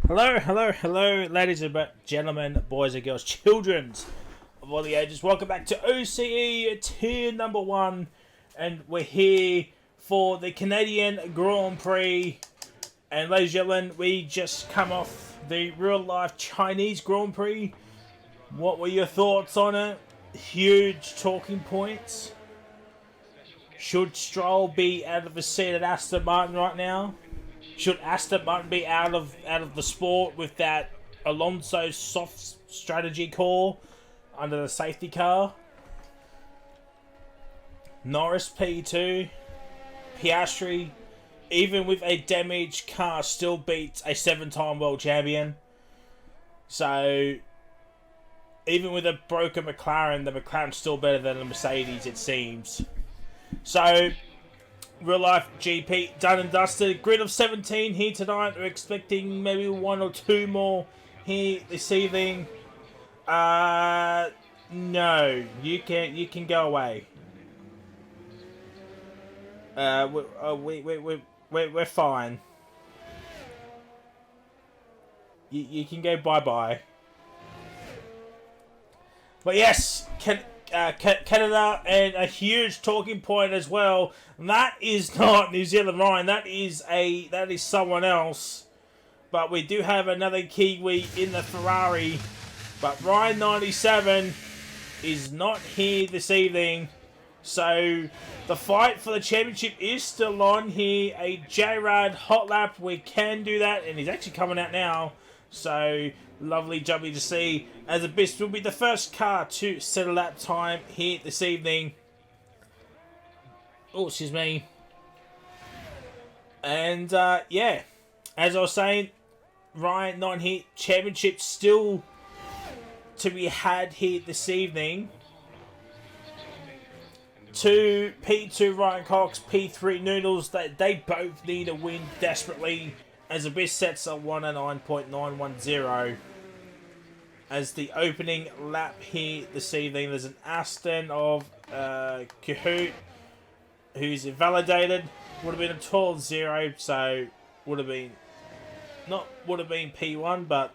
Hello, ladies and gentlemen, boys and girls, children of all the ages. Welcome back to OCE tier number 1, and we're here for the Canadian Grand Prix. And ladies and gentlemen, we just come off the real-life Chinese Grand Prix. What were your thoughts on it? Huge talking points. Should Stroll be out of the seat at Aston Martin right now? Should Aston Martin be out of the sport with that Alonso soft strategy call under the safety car? Norris P2, Piastri, even with a damaged car, still beats a 7-time world champion. So, even with a broken McLaren, the McLaren's still better than the Mercedes, it seems. So, real life GP done and dusted. Grid of 17 here tonight. We're expecting maybe 1 or 2 more here this evening. No, you can go away. We're fine. You can go bye. But yes, Canada, and a huge talking point as well. And that is not New Zealand Ryan. That is someone else. But we do have another Kiwi in the Ferrari. But Ryan 97 is not here this evening. So the fight for the championship is still on here. A J-Rad hot lap. We can do that, and he's actually coming out now. So lovely W to see, as Abyss will be the first car to set a lap time here this evening. Oh, excuse me. And yeah, as I was saying, Ryan 9 here, championship still to be had here this evening. P2 Ryan Cox, P3 Noodles, they both need a win desperately, as Abyss sets a 109.910. As the opening lap here this evening, there's an Aston of Kahoot, who's invalidated. Would have been a 12-0, so would have been P1, but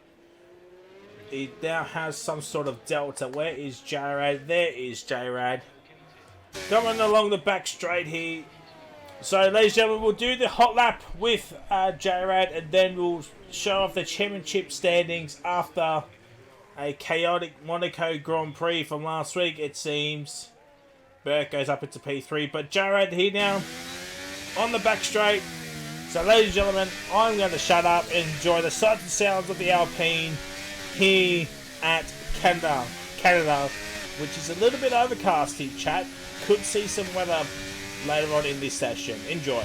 it now has some sort of delta. Where is J-Rad? There is J-Rad. Coming along the back straight here. So, ladies and gentlemen, we'll do the hot lap with J-Rad, and then we'll show off the championship standings after a chaotic Monaco Grand Prix from last week, it seems. Burt goes up into P3, but J-Rad here now on the back straight. So, ladies and gentlemen, I'm going to shut up and enjoy the sights and sounds of the Alpine here at Canada, which is a little bit overcast here, chat. Could see some weather later on in this session. Enjoy.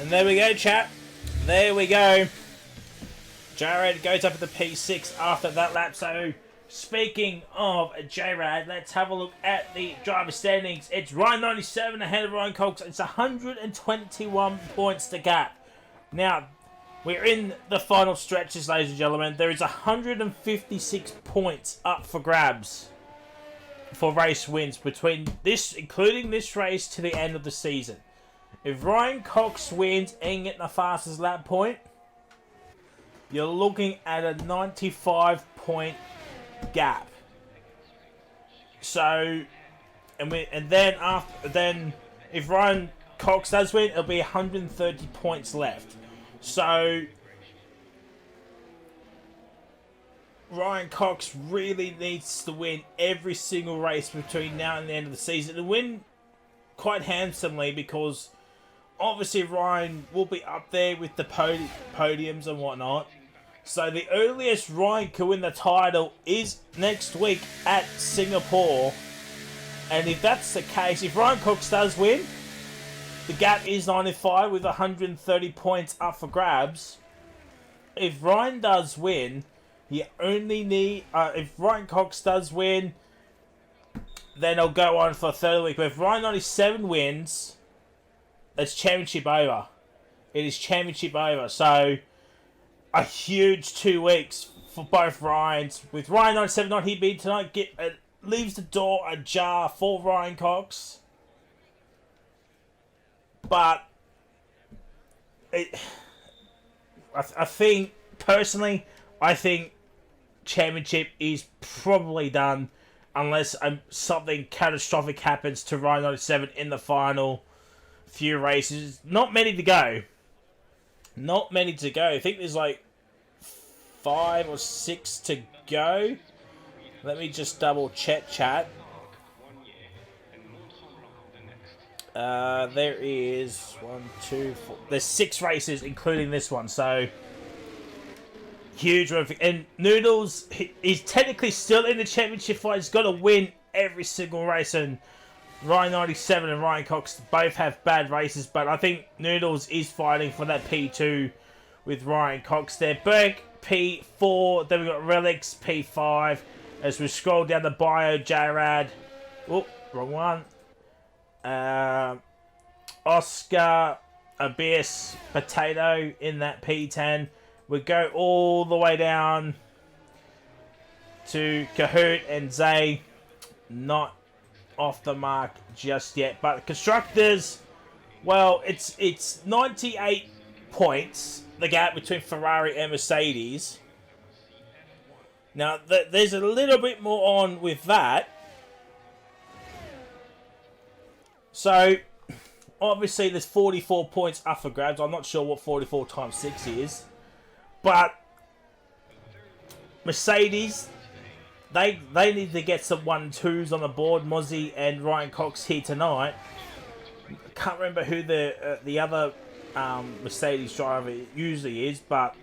And there we go, chat. There we go. J-Rad goes up at the P6 after that lap. So, speaking of J-Rad, let's have a look at the driver standings. It's Ryan 97 ahead of Ryan Cox. It's 121 points to gap. Now, we're in the final stretches, ladies and gentlemen. There is 156 points up for grabs for race wins between this, including this race to the end of the season. If Ryan Cox wins and getting the fastest lap point, you're looking at a 95-point gap. So, and then if Ryan Cox does win, it'll be 130 points left. So Ryan Cox really needs to win every single race between now and the end of the season, and win quite handsomely, because obviously Ryan will be up there with the podiums and whatnot. So the earliest Ryan can win the title is next week at Singapore. And if that's the case, if Ryan Cox does win, the gap is 95 with 130 points up for grabs. If Ryan does win, you only need... if Ryan Cox does win, then I'll go on for a third week. But if Ryan 97 wins, it's championship over. It is championship over. So, a huge 2 weeks for both Ryans. With Ryan 97 not he beat tonight, leaves the door ajar for Ryan Cox. But I think, personally, I think championship is probably done unless something catastrophic happens to Ryan 97 in the final few races. Not many to go. Not many to go. I think there's like 5 or 6 to go. Let me just double check, chat. There is 1, 2, 4. There's 6 races, including this one. So huge one. And Noodles, he's technically still in the championship fight. He's got to win every single race. And Ryan 97 and Ryan Cox both have bad races, but I think Noodles is fighting for that P2 with Ryan Cox there. Berg P4. Then we've got Relics P5. As we scroll down the bio, J-Rad. Oh, wrong one. Oscar, Abyss, Potato in that P10. We go all the way down to Kahoot and Zay. Not off the mark just yet. But Constructors, well, it's 98 points, the gap between Ferrari and Mercedes. Now, there's a little bit more on with that. So, obviously, there's 44 points up for grabs. I'm not sure what 44 times 6 is. But Mercedes, they need to get some 1-2s on the board. Mozzie and Ryan Cox here tonight. I can't remember who the other Mercedes driver usually is, but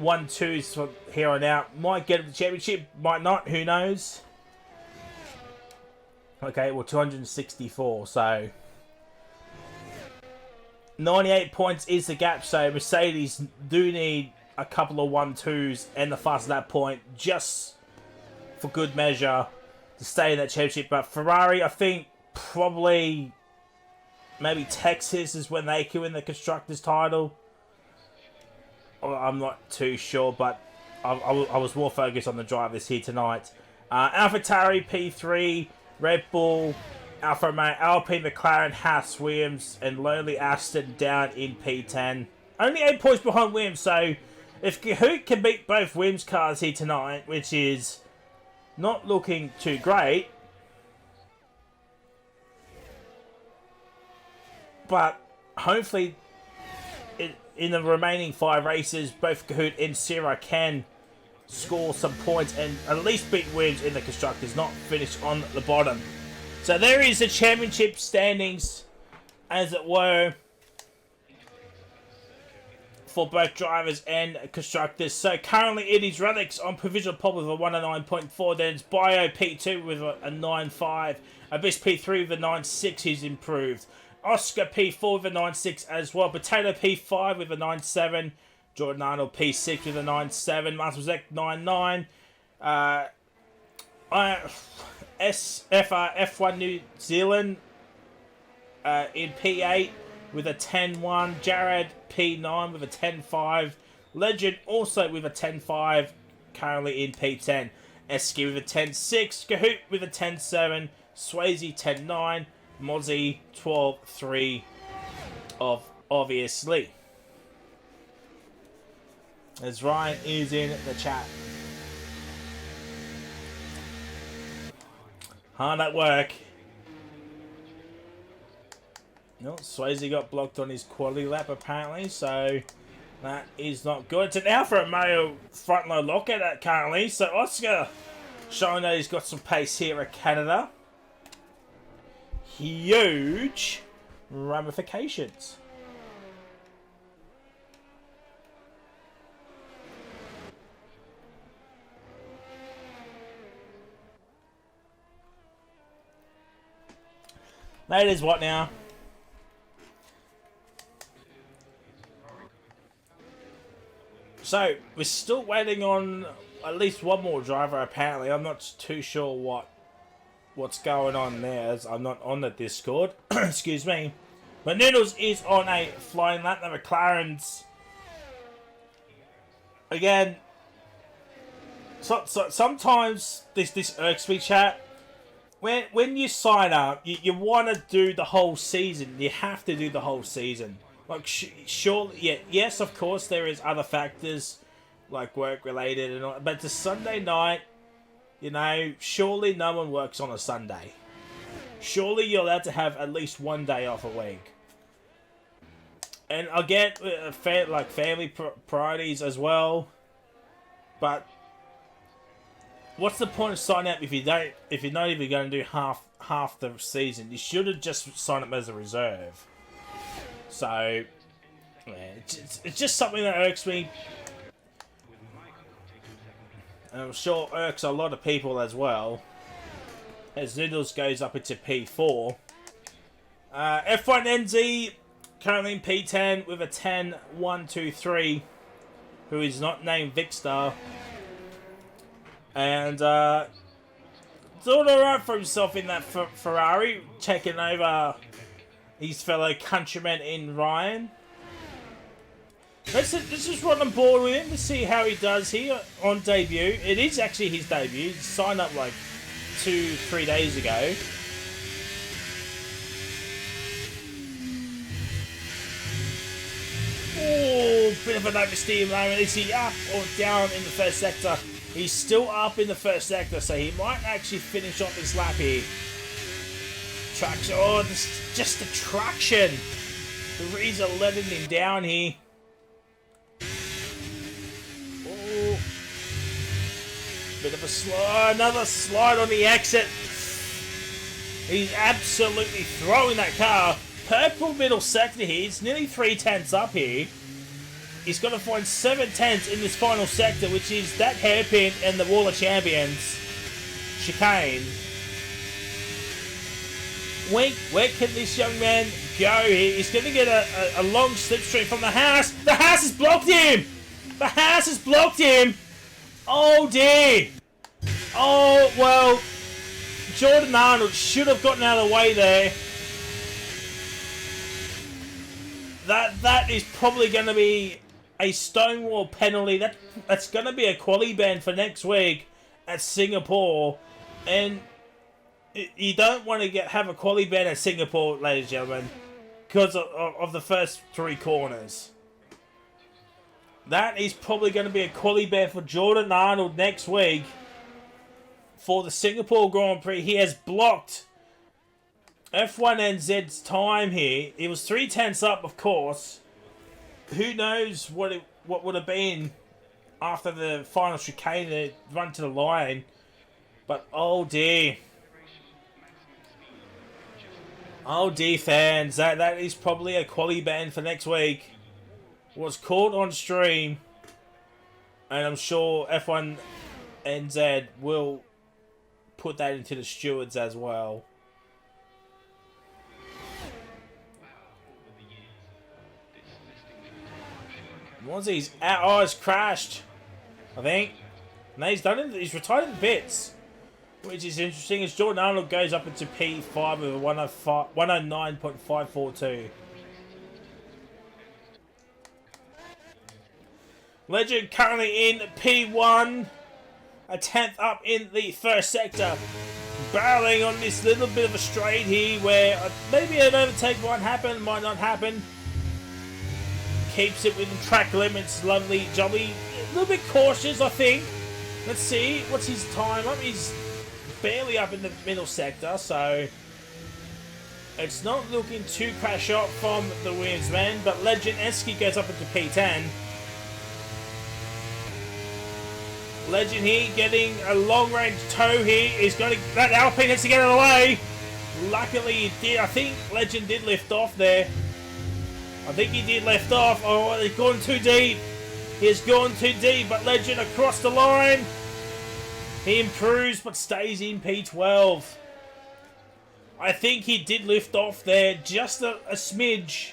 1-2s from here on out. Might get the championship, might not, who knows. Okay, well, 264, so 98 points is the gap, so Mercedes do need a couple of 1-2s and the fast lap point just for good measure to stay in that championship. But Ferrari, I think probably maybe Texas is when they can win the Constructors title. I'm not too sure, but I was more focused on the drivers here tonight. AlphaTauri P3, Red Bull, Alfa Romeo, Alpine, McLaren, Haas, Williams, and lowly Aston down in P10. Only 8 points behind Williams, so if Kahoot can beat both Williams cars here tonight, which is not looking too great, but hopefully in the remaining 5 races, both Kahoot and Sierra can score some points and at least beat Williams in the Constructors, not finish on the bottom. So there is the championship standings, as it were, for both drivers and Constructors. So currently it is Relics on provisional pole with a 109.4. Then it's Bio P2 with a 9.5. Abyss P3 with a 9.6, who's improved. Oscar P4 with a 9.6 as well. Potato P5 with a 9.7. Jordan Arnold P6 with a 9.7. Marcel Zek 9.9. F1 New Zealand in P8 with a 10.1. Jared P9 with a 10.5. Legend also with a 10.5, currently in P10. Esky with a 10.6. Kahoot with a 10.7. Swayze 10.9. Mozzie 12.3. obviously. As Ryan is in the chat. Hard at work. No, Swayze got blocked on his quality lap apparently, so that is not good. It's an Alpha Romeo front low lockout currently, so Oscar showing that he's got some pace here at Canada. Huge ramifications. That is what now? So, we're still waiting on at least one more driver, apparently. I'm not too sure what's going on there, as I'm not on the Discord. Excuse me. But Noodles is on a flying lap. The McLaren's... Again... So sometimes this irks me, chat. When you sign up, you want to do the whole season. You have to do the whole season. Like, sure, yeah, yes, of course, there is other factors, like work-related and all, but the Sunday night, you know, surely no one works on a Sunday. Surely you're allowed to have at least one day off a week. And I get, like, family priorities as well, but what's the point of signing up if you're not even going to do half the season? You should have just signed up as a reserve. So, yeah, it's just something that irks me. And I'm sure irks a lot of people as well. As Noodles goes up into P4. F1 NZ currently in P10 with a 10-1-2-3. Who is not named Vicstar. And doing alright for himself in that Ferrari. Checking over his fellow countryman in Ryan. Let's just run on board with him to see how he does here on debut. It is actually his debut. He signed up like 2-3 days ago. Oh, bit of an oversteer moment. Is he up or down in the first sector? He's still up in the first sector, so he might actually finish off this lap here. Traction. Oh, just the traction. The Reeds are letting him down here. Oh. Bit of a slide. Another slide on the exit. He's absolutely throwing that car. Purple middle sector here. It's nearly 3/10 up here. He's got to find 7/10 in this final sector, which is that hairpin and the Wall of Champions chicane. Where can this young man go here? He's going to get a long slipstream from the Haas. The Haas has blocked him! The Haas has blocked him! Oh dear! Oh, well, Jordan Arnold should have gotten out of the way there. That is probably going to be a Stonewall penalty. That's going to be a quali ban for next week at Singapore. And you don't want to have a quali ban at Singapore, ladies and gentlemen, because of the first 3 corners. That is probably going to be a quali ban for Jordan Arnold next week for the Singapore Grand Prix. He has blocked F1 NZ's time here. It was 3/10 up, of course. Who knows what would have been after the final chicane to run to the line. But oh dear. Oh dear, fans. That is probably a quali ban for next week. Was caught on stream. And I'm sure F1 NZ will put that into the stewards as well. Once he's out, oh, he's crashed, I think. No, he's done it. He's retired in bits, which is interesting. As Jordan Arnold goes up into P5 with a 109.542. Legend currently in P1, a 10th up in the first sector, barreling on this little bit of a straight here, where maybe an overtake might happen, might not happen. keeps it within track limits. Lovely jolly. A little bit cautious, I think. Let's see. What's his time up? He's barely up in the middle sector, so it's not looking too crash up from the Williams man, but Legend Esky goes up into P10. Legend here getting a long range tow here. He's got to, that Alpine has to get out of the way. Luckily he did. I think Legend did lift off there. I think he did lift off. Oh, he's gone too deep. He's gone too deep, but Legend across the line. He improves but stays in P12. I think he did lift off there just a smidge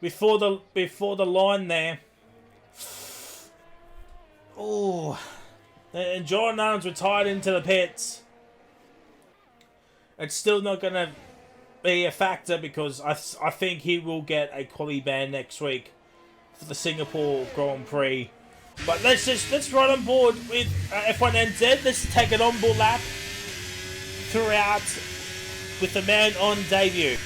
before the line there. Oh, and Jordan Arms retired into the pits. It's still not going to be a factor because I think he will get a quali ban next week for the Singapore Grand Prix. But let's ride on board with F1 NZ. Let's take an on-board lap throughout with the man on debut.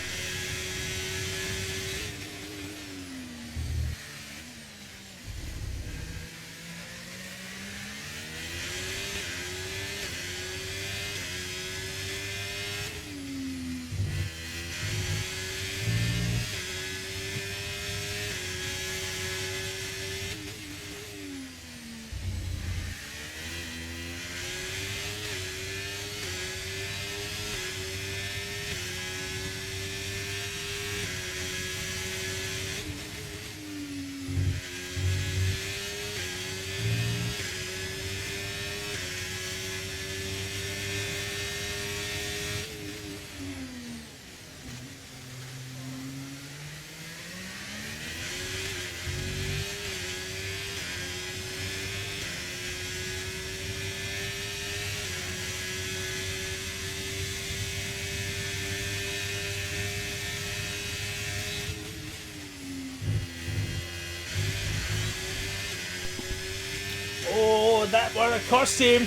Oh, that would have cost him.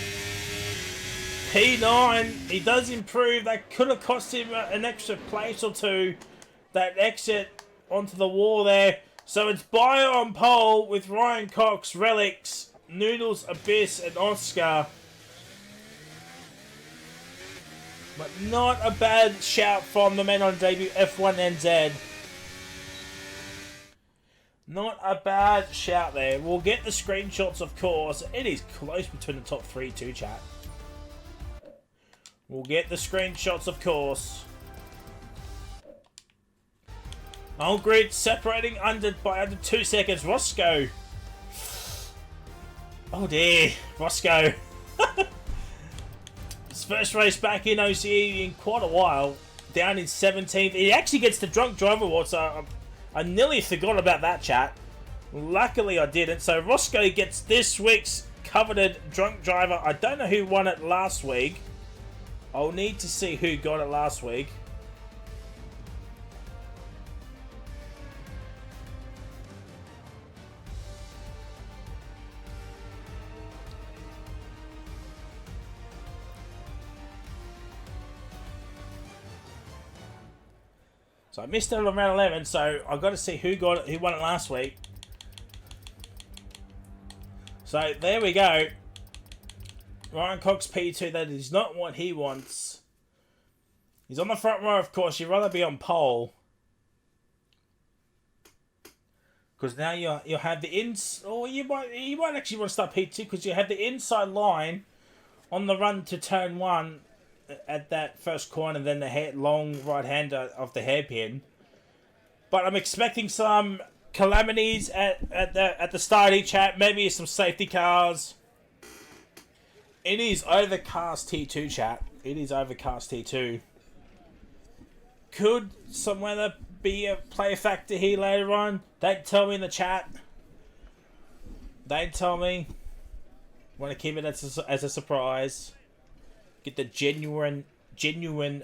P9, he does improve. That could have cost him an extra place or two. That exit onto the wall there. So it's Bio on pole with Ryan Cox, Relics, Noodles, Abyss, and Oscar. But not a bad shout from the men on debut, F1 NZ. Not a bad shout there. We'll get the screenshots, of course. It is close between the top 3 too, chat. We'll get the screenshots, of course. On grid, separating by under 2 seconds. Roscoe. Oh dear, Roscoe. His first race back in OCE in quite a while. Down in 17th. He actually gets the drunk driver award, so I nearly forgot about that, chat. Luckily I didn't. So Roscoe gets this week's coveted drunk driver. I don't know who won it last week. I'll need to see who got it last week. So I missed it on round 11, so I've got to see who got it, who won it last week. So there we go. Ryan Cox P2, that is not what he wants. He's on the front row, of course. You'd rather be on pole. Because now you'll have the ins, or you might actually want to start P2 because you have the inside line on the run to turn 1 at that first corner, then the long right hander of the hairpin. But I'm expecting some calamities at the start each chat. Maybe some safety cars. It is overcast T2, chat. It is overcast T2. Could some weather play a factor here later on? Don't tell me in the chat. Don't tell me. Want to keep it as a surprise. Get the genuine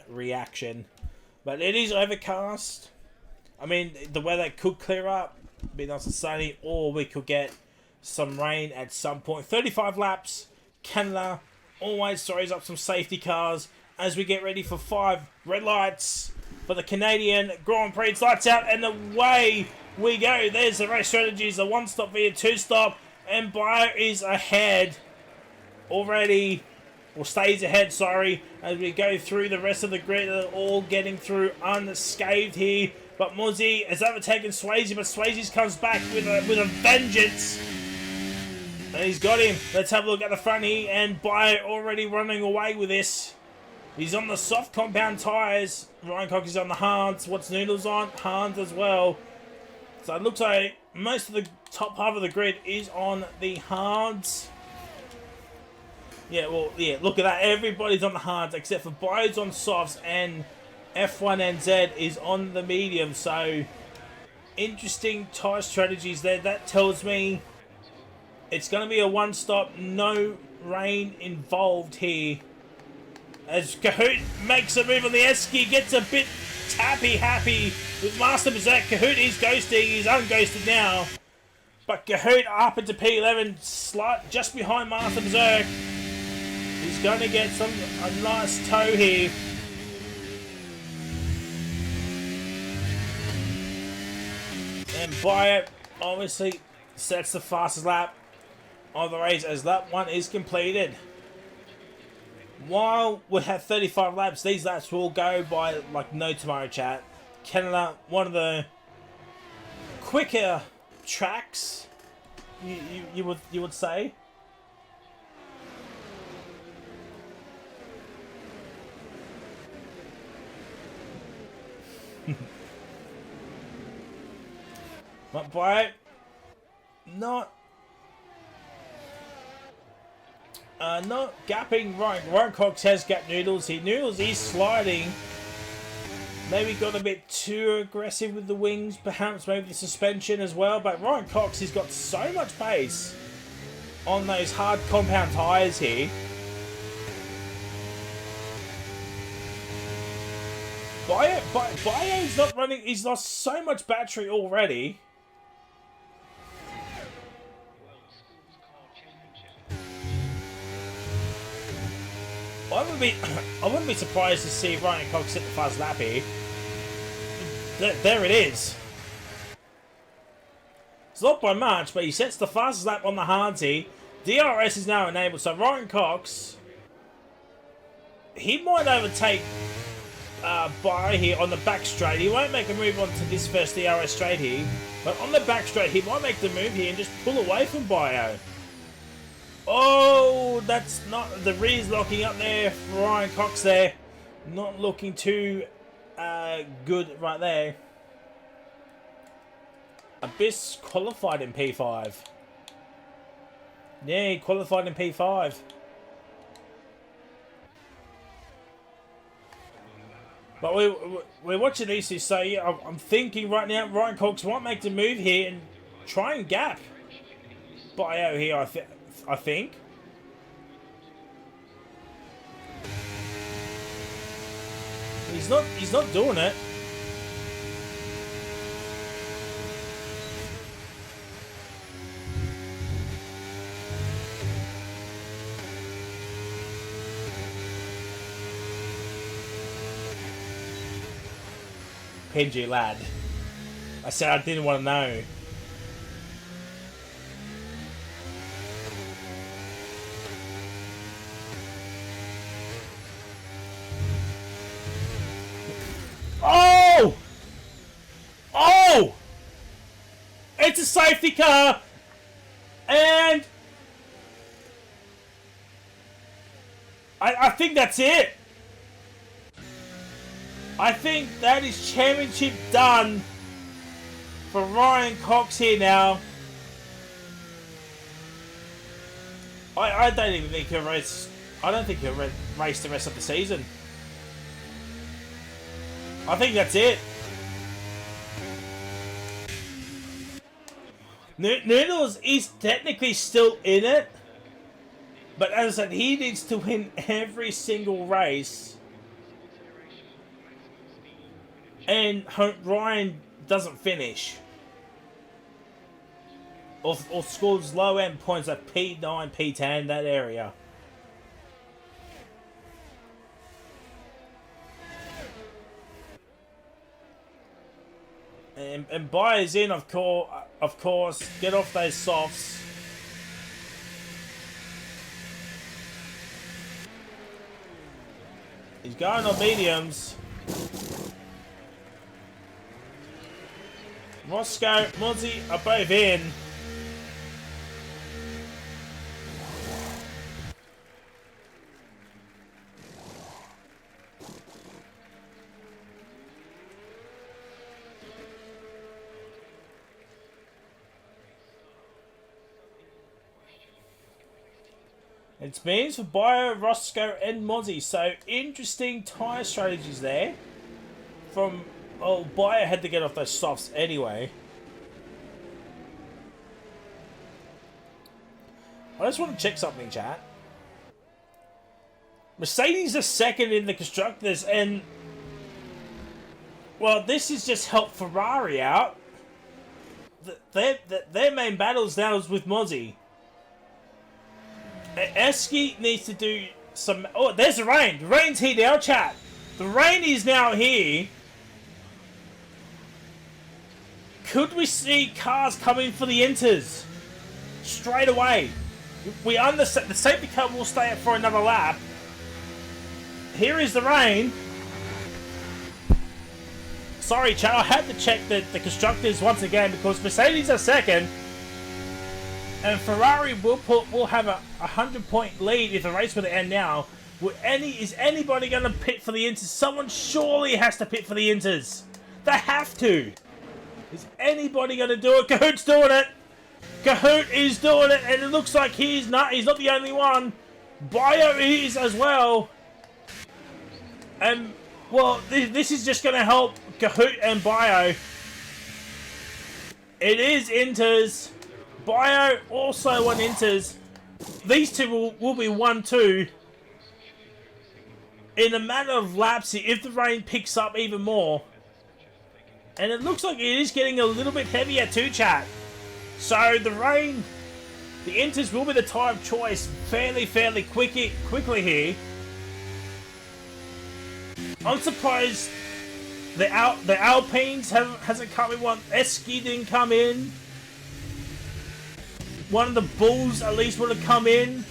reaction. But it is overcast. I mean, the weather could clear up, be nice and sunny, or we could get some rain at some point. 35 laps. Canada always throws up some safety cars as we get ready for 5 red lights. for the Canadian Grand Prix. Lights out and away we go. There's the race strategies. The one stop via two stop. And Bio is ahead already. Or stays ahead, sorry. As we go through the rest of the grid. They're all getting through unscathed here. But Muzzy has overtaken Swayze. But Swayze comes back with a vengeance. And he's got him. Let's have a look at the front here. And Bio already running away with this. He's on the soft compound tyres. Ryan Cox is on the hards. What's Noodles on? Hards as well. So it looks like most of the top half of the grid is on the hards. Yeah, well, yeah, look at that. Everybody's on the hards except for Bio's on softs and F1NZ is on the medium. So interesting tyre strategies there. That tells me it's going to be a one-stop, no rain involved here. As Kahoot makes a move on the Esky, gets a bit happy with Master Berserk. Kahoot is ghosting, he's unghosted now. But Kahoot up into P11, just behind Master Berserk. He's going to get a nice toe here. And Bio obviously sets the fastest lap of the race as lap 1 is completed. While we have 35 laps, these laps will go by like no tomorrow, chat. Canada, one of the quicker tracks, you would say. But by not gapping Ryan Cox has gapped Noodles here. Noodles is sliding. Maybe got a bit too aggressive with the wings. Perhaps maybe the suspension as well. But Ryan Cox has got so much pace on those hard compound tyres here. Bio's not running. He's lost so much battery already. I wouldn't be surprised to see Ryan Cox hit the fast lap here. There it is. It's not by much, but he sets the fastest lap on the hards here. DRS is now enabled, so Ryan Cox, he might overtake Bio here on the back straight. He won't make a move onto this first DRS straight here, but on the back straight, he might make the move here and just pull away from Bio. Oh, that's not... The rear's locking up there for Ryan Cox there. Not looking too good right there. Abyss qualified in P5. Yeah, he qualified in P5. But we're watching these two, so yeah, I'm thinking right now Ryan Cox might make the move here and try and gap Bio here, I think. He's not doing it. PNG lad. I said I didn't want to know. Oh! Oh! It's a safety car! And I think that's it. I think that is championship done for Ryan Cox here now. I don't even think he'll race. I don't think he'll race the rest of the season. I think that's it. Noodles is technically still in it, but as I said, he needs to win every single race. And Ryan doesn't finish. Or scores low end points at P9, P10, that area. And Buyer's in, of course. Get off those softs. He's going on mediums. Roscoe, Mozzie are both in. It's means for Bio, Roscoe, and Mozzie. So interesting tyre strategies there. From Bio had to get off those softs anyway. I just want to check something, chat. Mercedes are second in the constructors, and well, this has just helped Ferrari out. Their main battles now is with Mozzie. Eski needs to do some... Oh, there's the rain. The rain's here now, chat. The rain is now here. Could we see cars coming for the inters straight away? We understand the safety car will stay up for another lap. Here is the rain. Sorry, chat. I had to check the constructors once again because Mercedes are second. And Ferrari will have a 100-point lead if the race were to end now. Is anybody going to pit for the inters? Someone surely has to pit for the inters. They have to. Is anybody going to do it? Cahoot's doing it. Cahoot is doing it, and it looks like he's not the only one. Bio is as well. And well, this is just going to help Cahoot and Bio. It is inters. Bio also on inters. These two will be 1-2 in a matter of laps if the rain picks up even more. And it looks like it is getting a little bit heavier too, chat. So the rain, the inters will be the tyre of choice fairly quickly here. I'm surprised the Alpines hasn't come in. Eski didn't come in. One of the Bulls at least would have come in.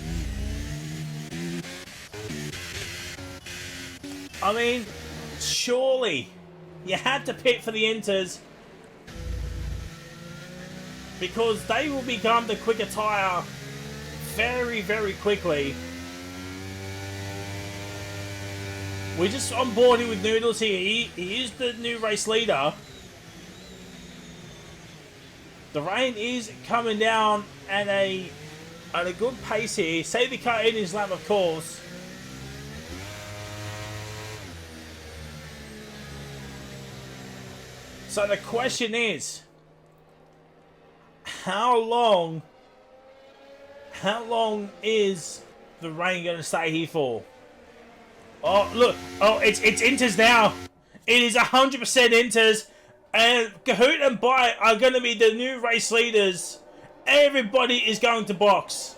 I mean, surely you had to pit for the inters because they will become the quicker tyre very quickly. We're just on board here with Noodles here. He is the new race leader. The rain is coming down at a good pace here. Safety car in his lap, of course. So the question is, how long is the rain going to stay here for? Oh, look. Oh, it's inters now. It is 100% inters. And Cahoot and Bio are going to be the new race leaders. Everybody is going to box.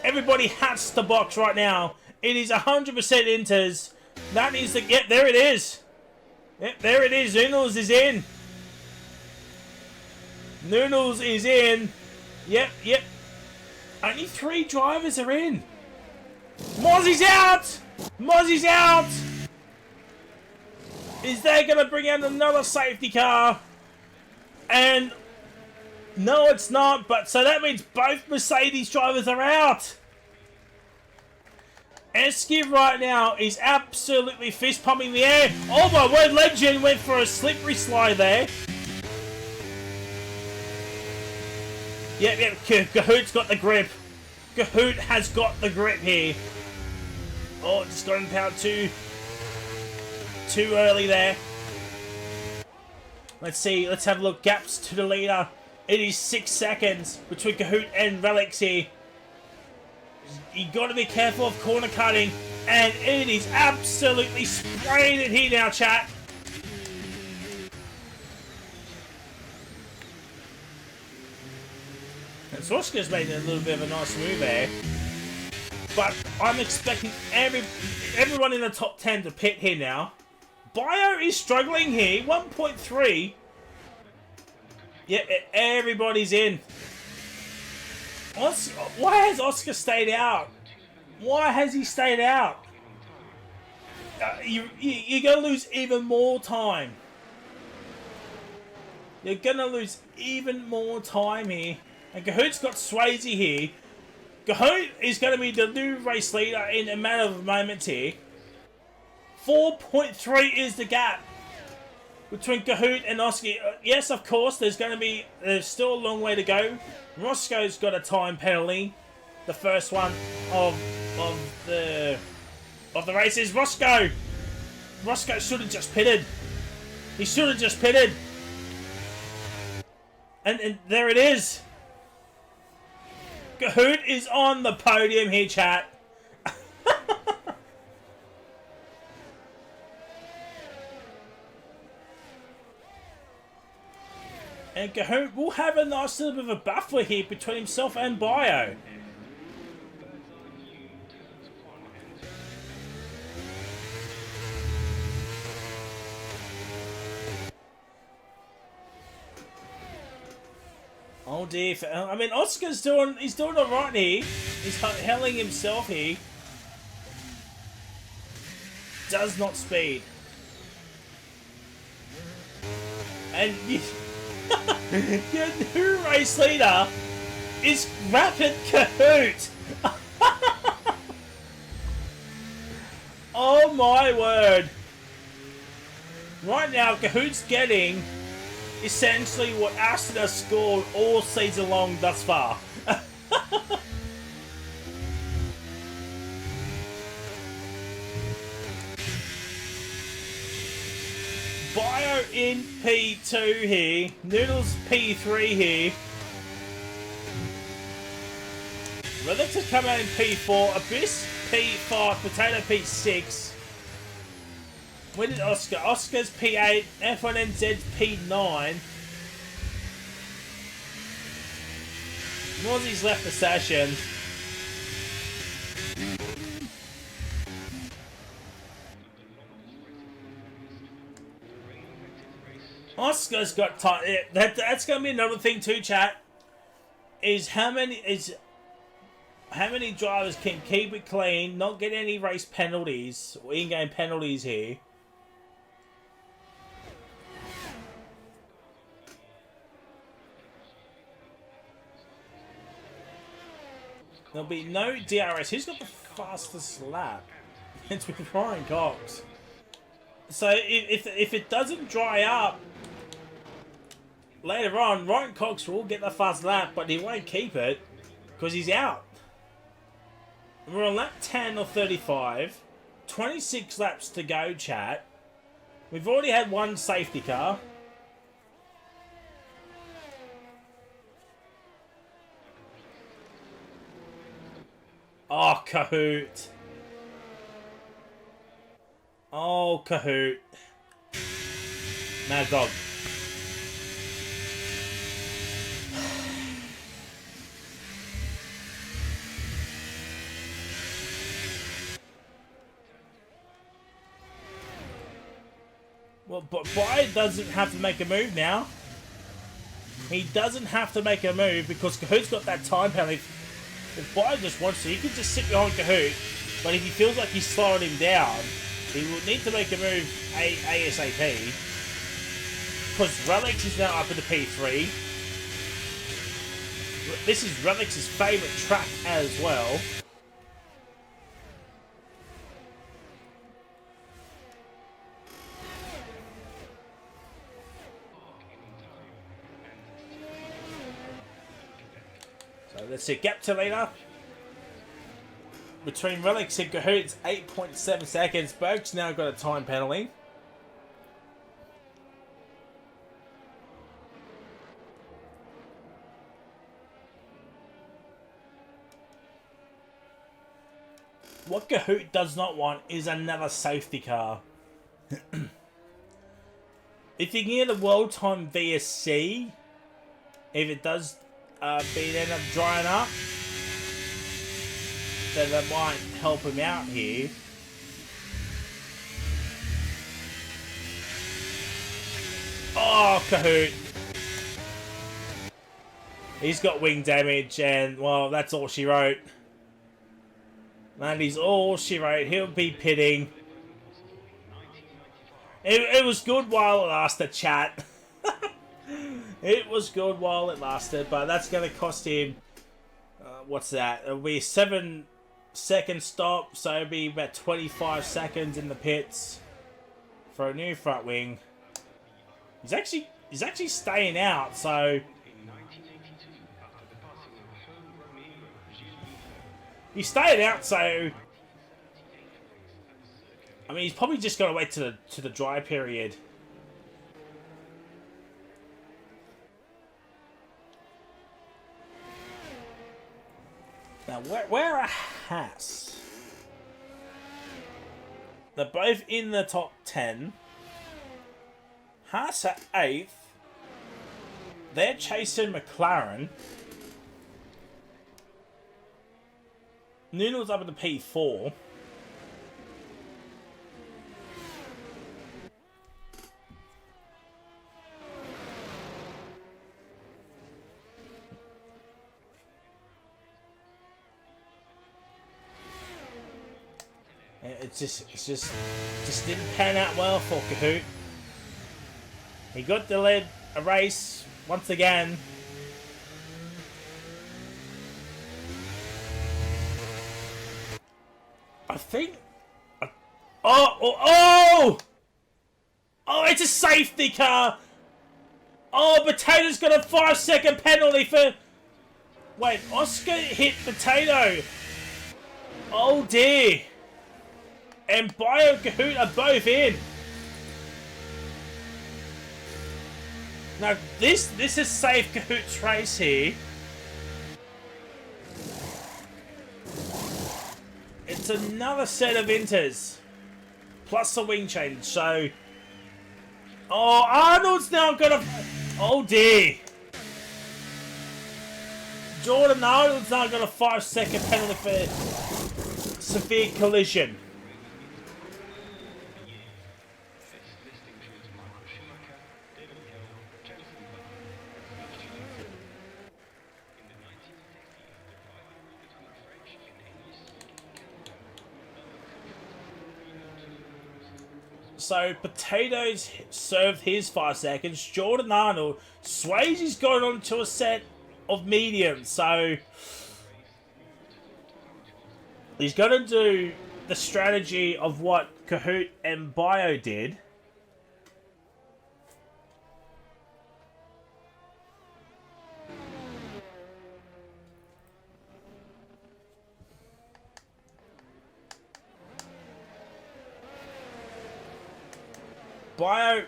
Everybody has to box right now. It is 100% inters. That is the... Yep, there it is. Yep, there it is. Noodles is in. Noodles is in. Yep. Only 3 drivers are in. Mozzie's out. Mozzie's out. Is they going to bring out another safety car? And no, it's not. But so that means both Mercedes drivers are out. Eski right now is absolutely fist pumping the air. Oh my word, Legend went for a slippery slide there. Yep, Cahoot's got the grip. Cahoot has got the grip here. Oh, just got in power too early there. Let's see, let's have a look. Gaps to the leader. It is 6 seconds between Cahoot and Relics here. You got to be careful of corner cutting, and it is absolutely spraying it here now, chat. And Zorska's made a little bit of a nice move there, but I'm expecting everyone in the top 10 to pit here now. Bio is struggling here, 1.3. Yeah, everybody's in. Why has Oscar stayed out? Why has he stayed out? You're going to lose even more time. You're going to lose even more time here. And Cahoot's got Swayze here. Cahoot is going to be the new race leader in a matter of moments here. 4.3 is the gap between Cahoot and Oscar. Yes, of course, there's still a long way to go. Roscoe's got a time penalty. The first one of the races. Roscoe should have just pitted. He should have just pitted. And there it is. Cahoot is on the podium here, chat. And Cahoot will have a nice little bit of a buffer here between himself and Bio. Oh dear, I mean Oscar's he's doing alright here. He's helling himself here. Does not speed. And your new race leader is Rapid Cahoot. Oh my word. Right now Cahoot's getting essentially what Aston has scored all season long thus far. Bio in P2 here. Noodles P3 here. Relics has come out in P4. Abyss P5. Potato P6. Where did Oscar? Oscar's P8. F1NZ's P9. Mozzie's left the session. Oscar's got time. That's going to be another thing too, chat. Is how many drivers can keep it clean, not get any race penalties or in-game penalties here. There'll be no DRS. Who's got the fastest lap? It's with Ryan Cox. So if it doesn't dry up later on, Ryan Cox will get the fast lap, but he won't keep it because he's out. We're on lap 10 or 35. 26 laps to go, chat. We've already had one safety car. Oh, Cahoot. Oh, Cahoot. Mad dog. Well, but Bio doesn't have to make a move now. He doesn't have to make a move because Cahoot's got that time penalty. If Bio just wants to, he could just sit behind Cahoot. But if he feels like he's slowing him down, he will need to make a move ASAP. Because Relics is now up in the P3. This is Relics' favourite track as well. So let's see, gap to leader. Between Relics and Cahoot's 8.7 seconds. Berg's now got a time penalty. What Cahoot does not want is another safety car. If you can get a world time VSC, if it does end up drying up, then that might help him out here. Oh, Cahoot. He's got wing damage, and, well, that's all she wrote. That is all she wrote. He'll be pitting. It was good while it lasted, chat. It was good while it lasted, but that's going to cost him... what's that? It'll be a 7-second stop, so it'll be about 25 seconds in the pits for a new front wing. He's actually staying out, so... He's staying out, so... I mean, he's probably just got to wait to the dry period. Now, where are Haas? They're both in the top 10. Haas at 8th. They're chasing McLaren. Noodle's up at the P4. It just didn't pan out well for Kahoot. He got to lead a race once again. I think. Oh! It's a safety car. Oh, Potato's got a 5-second penalty for. Wait, Oscar hit Potato. Oh dear. And Bio and Kahoot are both in. Now this is safe Kahoot's race here. It's another set of inters. Plus a wing change, so... Oh, Arnold's now got a... Oh dear. Jordan Arnold's now got a 5-second penalty for severe collision. So, Potatoes served his 5 seconds. Jordan Arnold, Swayze's going on to a set of mediums. So, he's going to do the strategy of what Kahoot and Bio did. Bio,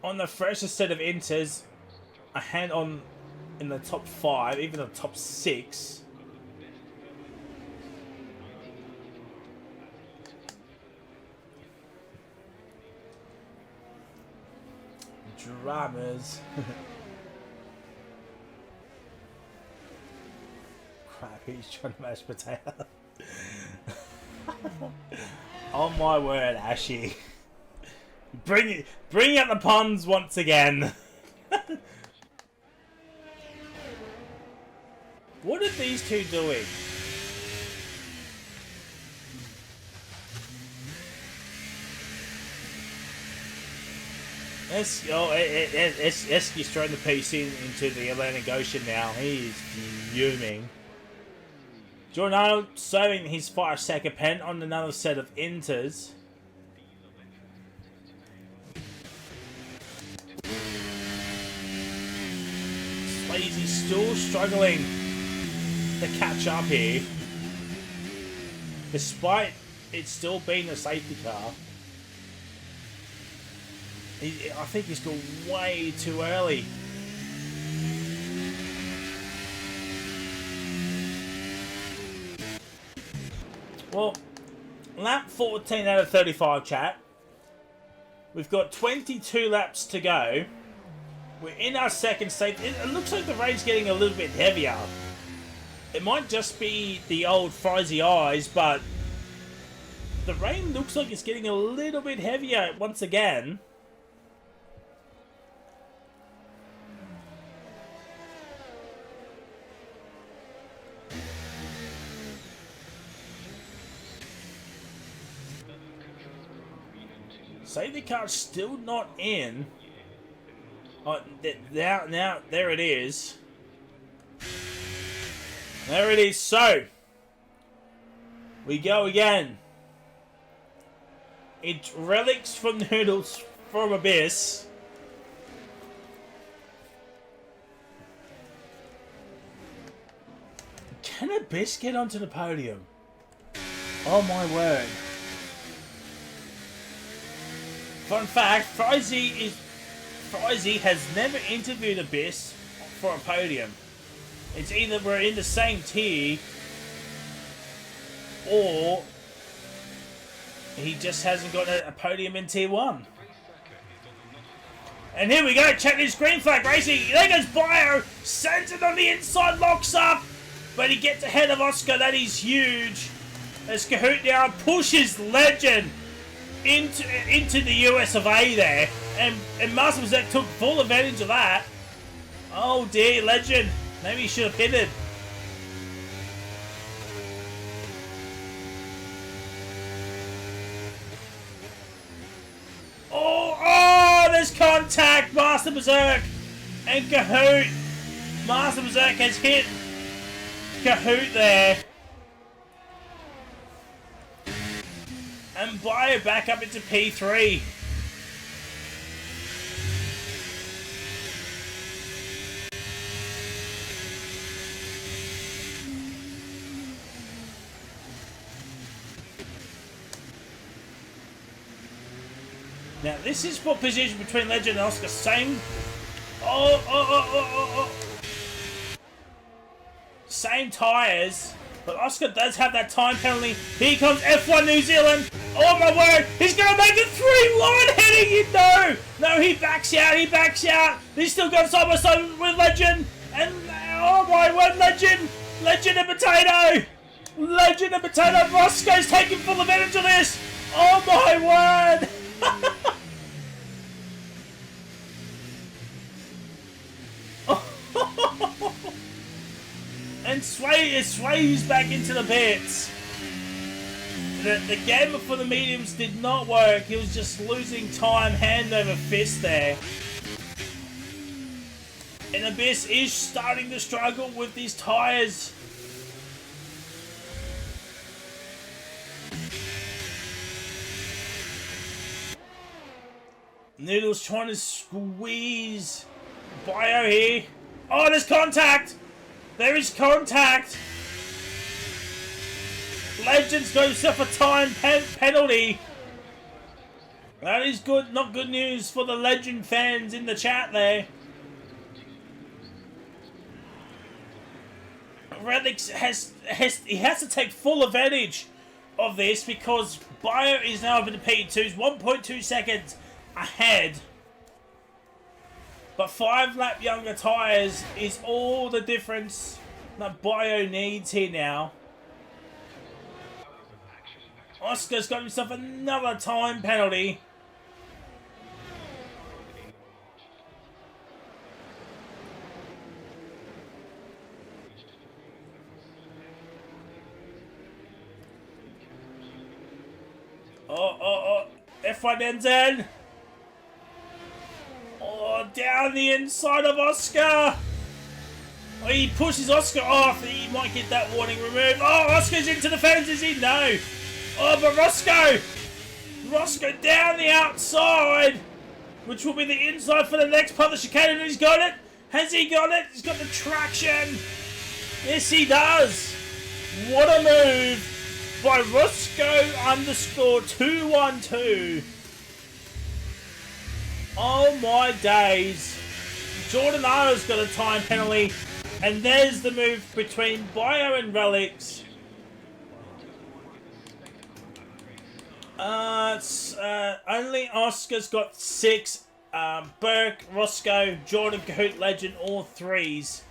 on the freshest set of inters, a hand on in the top 5, even the top 6. Dramas. Crap, he's trying to mash potato. Oh my word, Ashy. Bring out the puns once again. What are these two doing? Esky's throwing the PC into the Atlantic Ocean now. He is fuming. Jordan Arnold serving his 5-second pen on another set of inters. He's still struggling to catch up here, despite it still being a safety car. I think he's gone way too early. Well, lap 14 out of 35, chat. We've got 22 laps to go. We're in our second stage. It looks like the rain's getting a little bit heavier. It might just be the old frizzy eyes, but the rain looks like it's getting a little bit heavier once again. Safety car's still not in. Oh, now, there it is. There it is. So, we go again. It's Relics from Noodles from Abyss. Can Abyss get onto the podium? Oh my word. Fun fact, Frizy has never interviewed Abyss for a podium. It's either we're in the same tier or he just hasn't got a podium in tier 1. And here we go, check this green flag racing. There goes Bio, sends it on the inside, locks up. But he gets ahead of Oscar, that is huge. As Kahoot now pushes Legend into the US of A there. And Master Berserk took full advantage of that. Oh dear, Legend. Maybe he should have hit it. Oh, there's contact, Master Berserk and Kahoot. Master Berserk has hit Kahoot there. And Bio back up into P3. Now this is for position between Legend and Oscar. Same. Same tyres. But Oscar does have that time penalty. Here comes F1 New Zealand. Oh my word. He's going to make it 3-1. Heading you know. No, he backs out. He's still got side by side with Legend. And oh my word, Legend and Potato. Roscoe's taking full advantage of this. Oh my word. And Sway's back into the pits. The gamble for the mediums did not work. He was just losing time hand over fist there. And Abyss is starting to struggle with these tyres. Noodles trying to squeeze Bio here. Oh, there's contact! There is contact! Legends got himself a time penalty. That is good, not good news for the Legend fans in the chat there. Relics has to take full advantage of this because Bio is now up in the P2s, 1.2 seconds ahead. But 5 lap younger tyres is all the difference that Bio needs here now. Oscar's got himself another time penalty. F1 NZ. Oh, down the inside of Oscar. Oh, he pushes Oscar off. He might get that warning removed. Oh, Oscar's into the fence, is he? No. Oh, but Roscoe down the outside, which will be the inside for the next part of the chicane. And he's got it. Has he got it? He's got the traction. Yes, he does. What a move by Roscoe _212. Oh my days. Jordan Arno's got a time penalty. And there's the move between Bio and Relics. Only Oscar's got 6. Burke, Roscoe, Jordan, Kahoot, Legend, all 3s.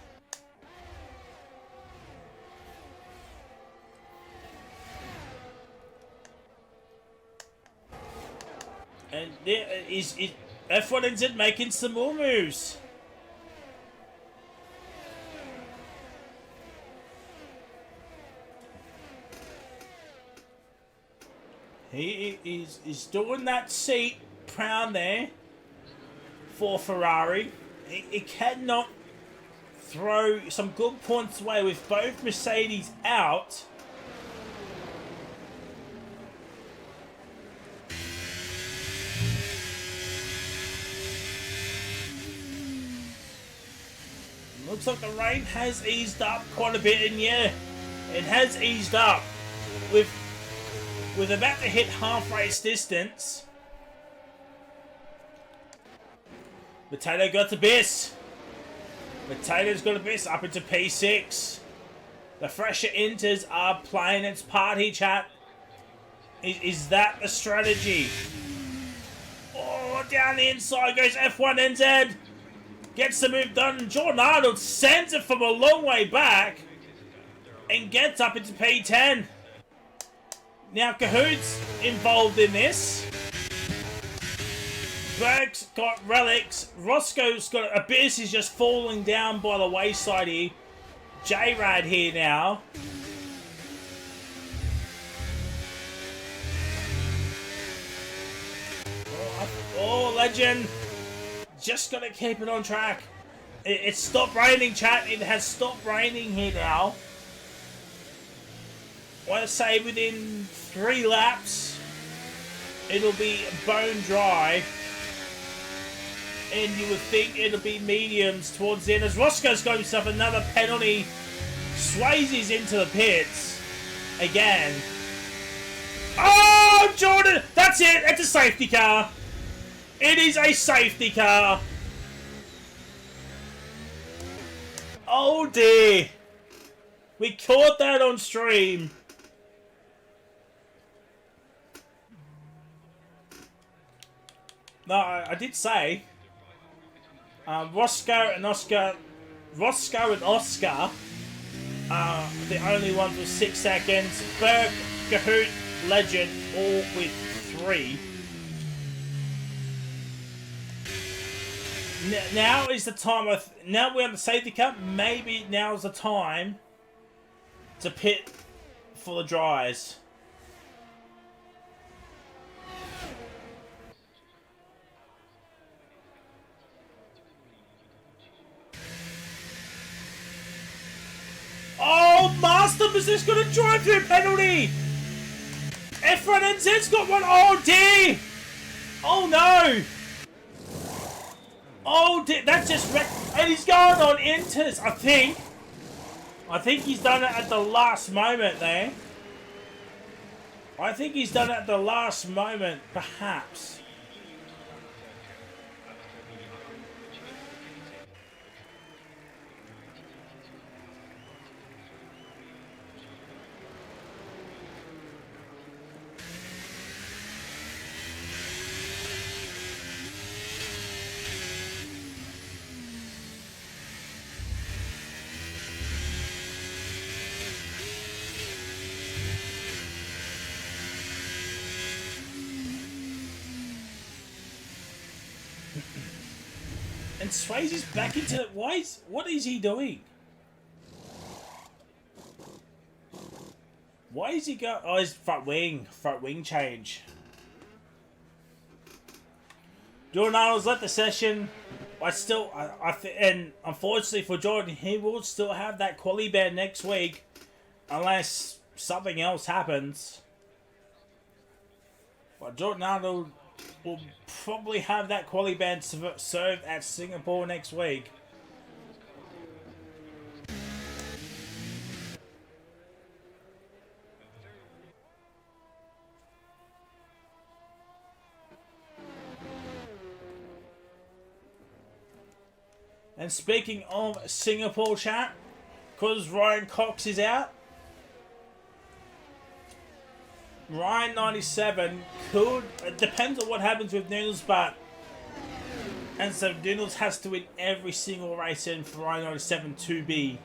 And there is F1 NZ making some more moves. He is doing that seat crown there for Ferrari. It cannot throw some good points away with both Mercedes out. Looks like the rain has eased up quite a bit, and yeah, it has eased up. With about to hit half race distance. Potato got the best. Potato's got the best up into P6. The fresher inters are playing its party, chat. Is that the strategy? Oh, down the inside goes F1 NZ. Gets the move done. Jordan Arnold sends it from a long way back and gets up into P10. Now Cahoot's involved in this. Berg's got relics. Roscoe's got Abyss is just falling down by the wayside here. J-Rad here now. Oh, legend. Just got to keep it on track. It's stopped raining, chat. It has stopped raining here now. I want to say within 3 laps, it'll be bone dry. And you would think it'll be mediums towards the end. As Roscoe's got himself another penalty. Swayze's into the pits. Again. Oh, Jordan! That's it! It's a safety car. It is a safety car. Oh dear. We caught that on stream. No, I did say Roscoe and Oscar are the only ones with 6 seconds. Berg, Cahoot, Legend, all with 3. Now is the time. Now we're on the safety car. Maybe now's the time to pit for the dries. Oh, Master Business got a drive-through penalty. F1 NZ's got one. Oh dear. Oh no. Oh, that just wrecked. And he's going on inters, I think. I think he's done it at the last moment there. I think he's done it at the last moment, perhaps. And Swayze's back into it. What is he doing? Why is he go? Oh, his front wing change. Jordan Arnold's left the session. And unfortunately for Jordan, he will still have that quali ban next week, unless something else happens. But Jordan Arnold will probably have that quali ban served at Singapore next week. And speaking of Singapore, chat, because Ryan Cox is out, Ryan 97 could. It depends on what happens with Noodles, and so Noodles has to win every single race in for Ryan 97 to be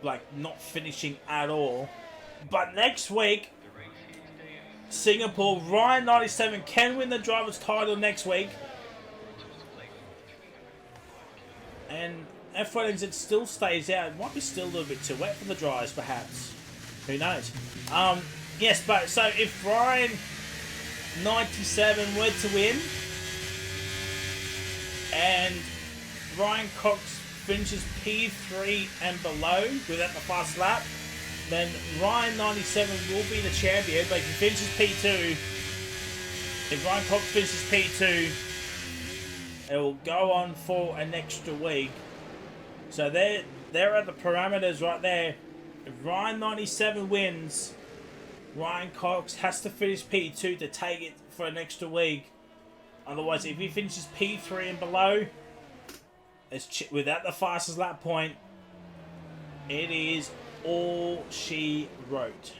like not finishing at all. But next week, Singapore, Ryan 97 can win the driver's title next week, and F1 it still stays out. It might be still a little bit too wet for the dries, perhaps. Who knows? Yes, but so if Ryan 97 were to win, and Ryan Cox finishes P3 and below without the fast lap, then Ryan 97 will be the champion. But if he finishes P2, if Ryan Cox finishes P2, it will go on for an extra week. So there are the parameters right there. If Ryan 97 wins, Ryan Cox has to finish P2 to take it for an extra week. Otherwise, if he finishes P3 and below, it's without the fastest lap point, it is all she wrote.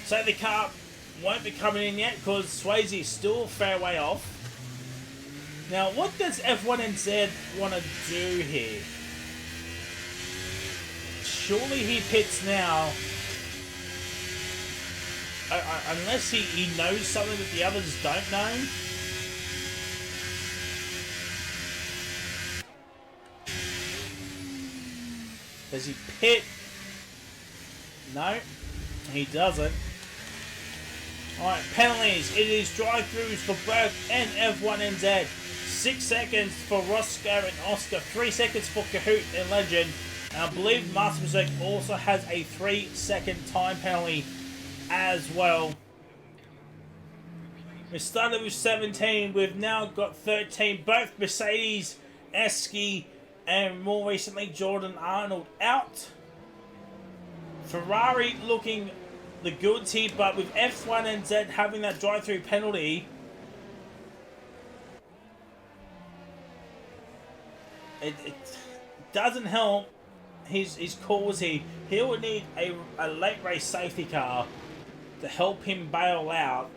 So the car won't be coming in yet because Swayze is still a fair way off. Now, what does F1NZ want to do here? Surely he pits now. Unless he knows something that the others don't know. Does he pit? No, he doesn't. Alright, penalties. It is drive-throughs for Burke and F1NZ. 6 seconds for Roscoe and Oscar. 3 seconds for Kahoot and Legend. And I believe Master Berserk also has a 3-second time penalty as well. We started with 17. We've now got 13. Both Mercedes, Esky, and more recently Jordan Arnold out. Ferrari looking the goods here, but with F1NZ having that drive-through penalty, it doesn't help his cause here. He will need a late race safety car to help him bail out.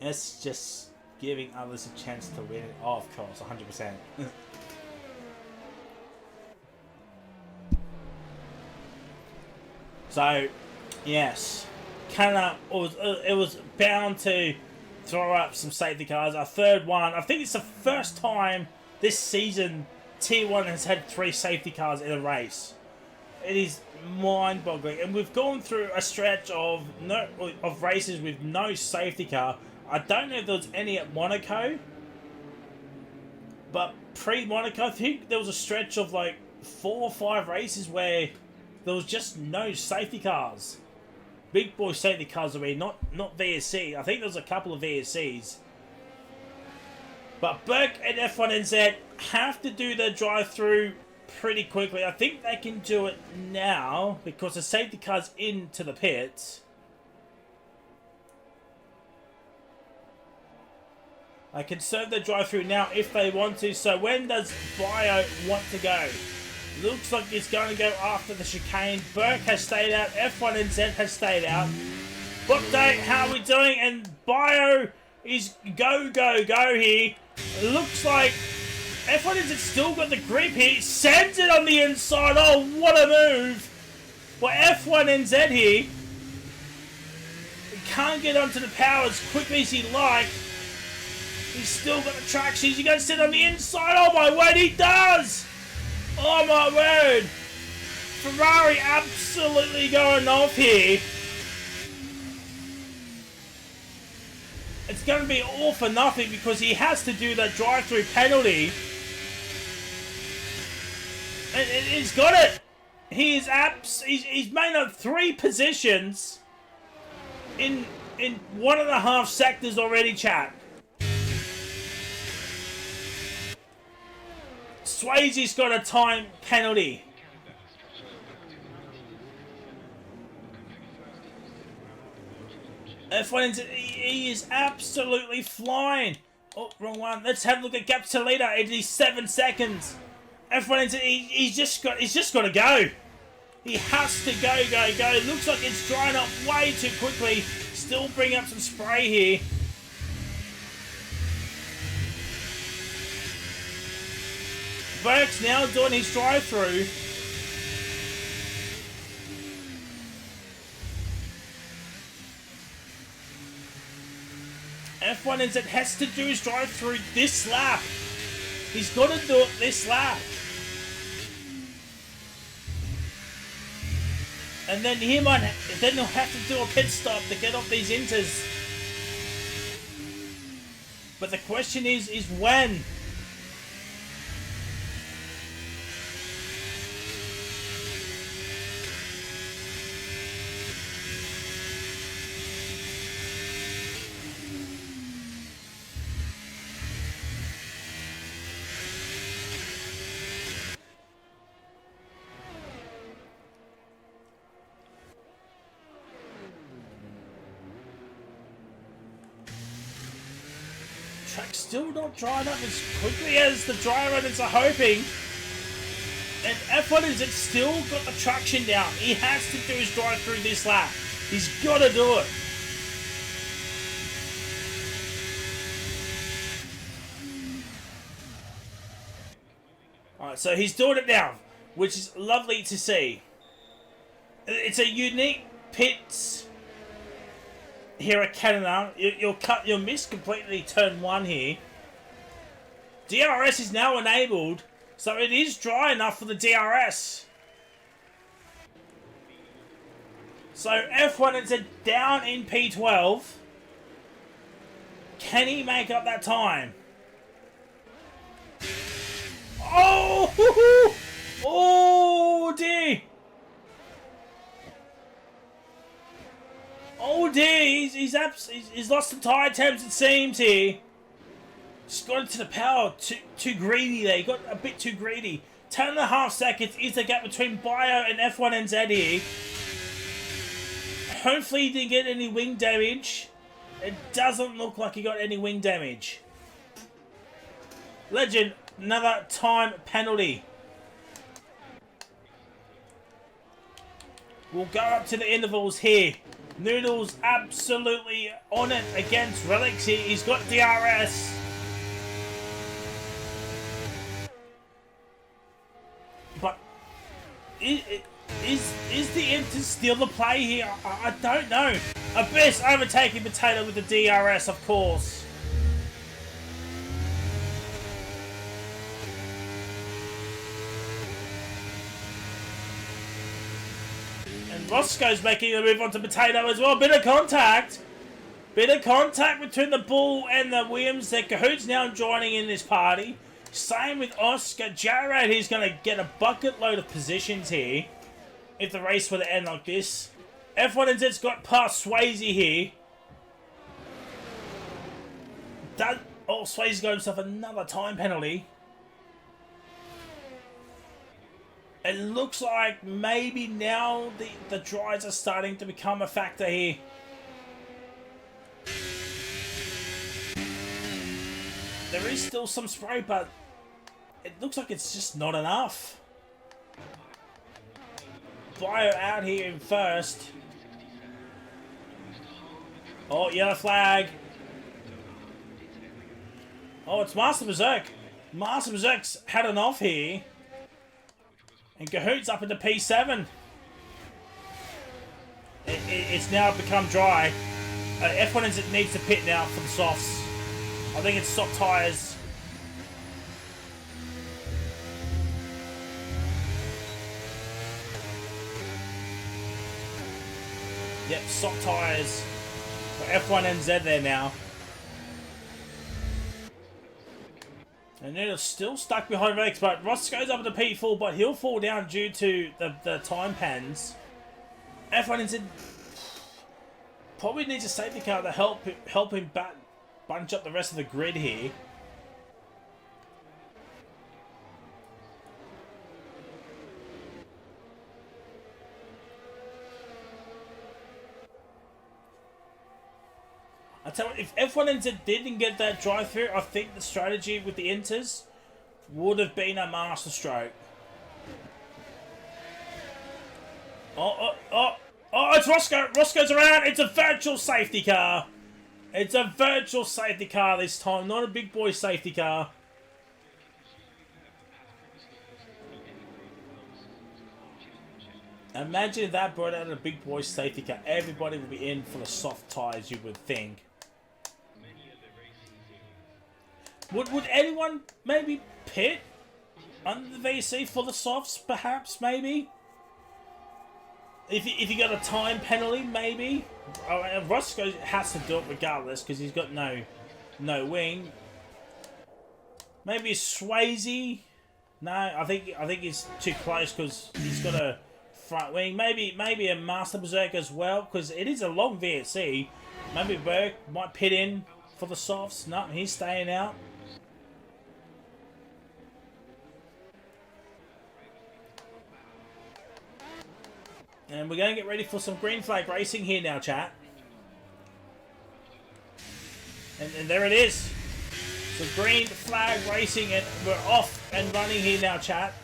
It's just giving others a chance to win it. Oh, of course, 100%. So, yes, it was bound to throw up some safety cars. Our third one. I think it's the first time this season T1 has had 3 safety cars in a race. It is mind-boggling, and we've gone through a stretch of races with no safety car. I don't know if there was any at Monaco, but pre-Monaco, I think there was a stretch of like 4 or 5 races where there was just no safety cars. Big boy safety cars, I mean, not VSC. I think there was a couple of VSCs. But Burke and F1NZ have to do their drive-through pretty quickly. I think they can do it now because the safety car's into the pits. They can serve their drive-through now if they want to. So when does Bio want to go? Looks like it's going to go after the chicane. Burke has stayed out. F1NZ has stayed out. Book date, how are we doing? And Bio is go here. It looks like F1NZ still got the grip here. Sends it on the inside. Oh, what a move for F1NZ here. He can't get onto the power as quickly as he'd like. He's still got the traction. He's going to sit on the inside. Oh my word, he does! Oh my word! Ferrari absolutely going off here. It's going to be all for nothing because he has to do that drive-through penalty. And he's got it. He's made up 3 positions in 1.5 sectors already, chat. Swayze's got a time penalty. F1, he is absolutely flying. Oh, wrong one. Let's have a look at gap to leader. It is 7 seconds. F1, he's just got to go. He has to go. It looks like it's drying up way too quickly. Still bring up some spray here. Burke's now doing his drive-through. F1NZ has to do his drive through this lap. He's got to do it this lap. And then he'll have to do a pit stop to get off these inters. But the question is when? Track's still not drying up as quickly as the dry runners are hoping. And F1 has still got the traction down. He has to do his drive through this lap. He's got to do it. Alright, so he's doing it now, which is lovely to see. It's a unique pit here at Canada. You'll miss completely turn 1 here. DRS is now enabled, so it is dry enough for the DRS. So F1 is down in P12. Can he make up that time? Oh! Oh dear! Oh dear! He's lost some tyre attempts, it seems here. Just got into the power too greedy there. He got a bit too greedy. 10.5 seconds is the gap between Bio and F1NZ here. Hopefully he didn't get any wing damage. It doesn't look like he got any wing damage. Legend, another time penalty. We'll go up to the intervals here. Noodles absolutely on it against Relics here. He's got DRS. But is the Inter still the play here? I don't know. Abyss overtaking Potato with the DRS, of course. And Roscoe's making a move onto Potato as well. Bit of contact. Bit of contact between the Bull and the Williams. The Cahoots now joining in this party. Same with Oscar. Jared, he's going to get a bucket load of positions here if the race were to end like this. F1NZ's got past Swayze here. Swayze got himself another time penalty. It looks like maybe now the dries are starting to become a factor here. There is still some spray, but it looks like it's just not enough. Bio out here in first. Oh, yellow flag. Oh, it's Master Berserk. Master Berserk's had an off here. And Cahoots up into P7. It's now become dry. F1 needs to pit now for the softs. I think it's soft tyres. Yep, soft tyres for F1NZ there now. And then it's still stuck behind Rex, but Ross goes up to P4, but he'll fall down due to the time pans. F1NZ probably needs a safety car to help him bunch up the rest of the grid here. I tell you, if F1NZ didn't get that drive-through, I think the strategy with the Inters would have been a master stroke. Oh, it's Roscoe. Roscoe's around. It's a virtual safety car. It's a virtual safety car this time, not a big boy safety car. Imagine if that brought out a big boy safety car. Everybody would be in for the soft tyres, you would think. Would anyone maybe pit under the VC for the softs, perhaps, maybe? If you got a time penalty, maybe. Oh, and Roscoe has to do it regardless because he's got no wing. Maybe Swayze. No, I think he's too close because he's got a front wing. Maybe a Master Berserk as well because it is a long VSC. Maybe Berg might pit in for the softs. No, he's staying out. And we're going to get ready for some green flag racing here now, chat. And there it is. So green flag racing, and we're off and running here now, chat.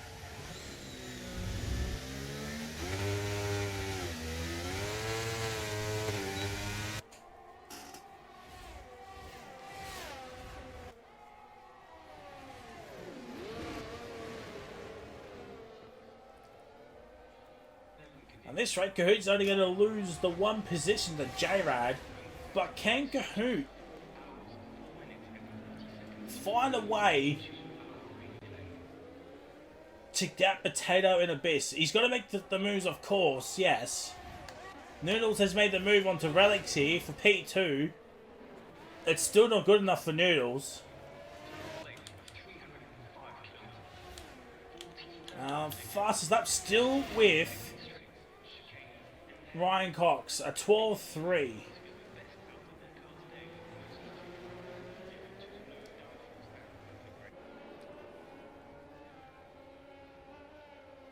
And this rate, Cahoot's only going to lose the one position to J-Rad, but can Cahoot find a way to get Potato in Abyss? He's got to make the moves, of course, yes. Noodles has made the move onto Relics here for P2. It's still not good enough for Noodles. Fastest lap still with Ryan Cox, a 12.3.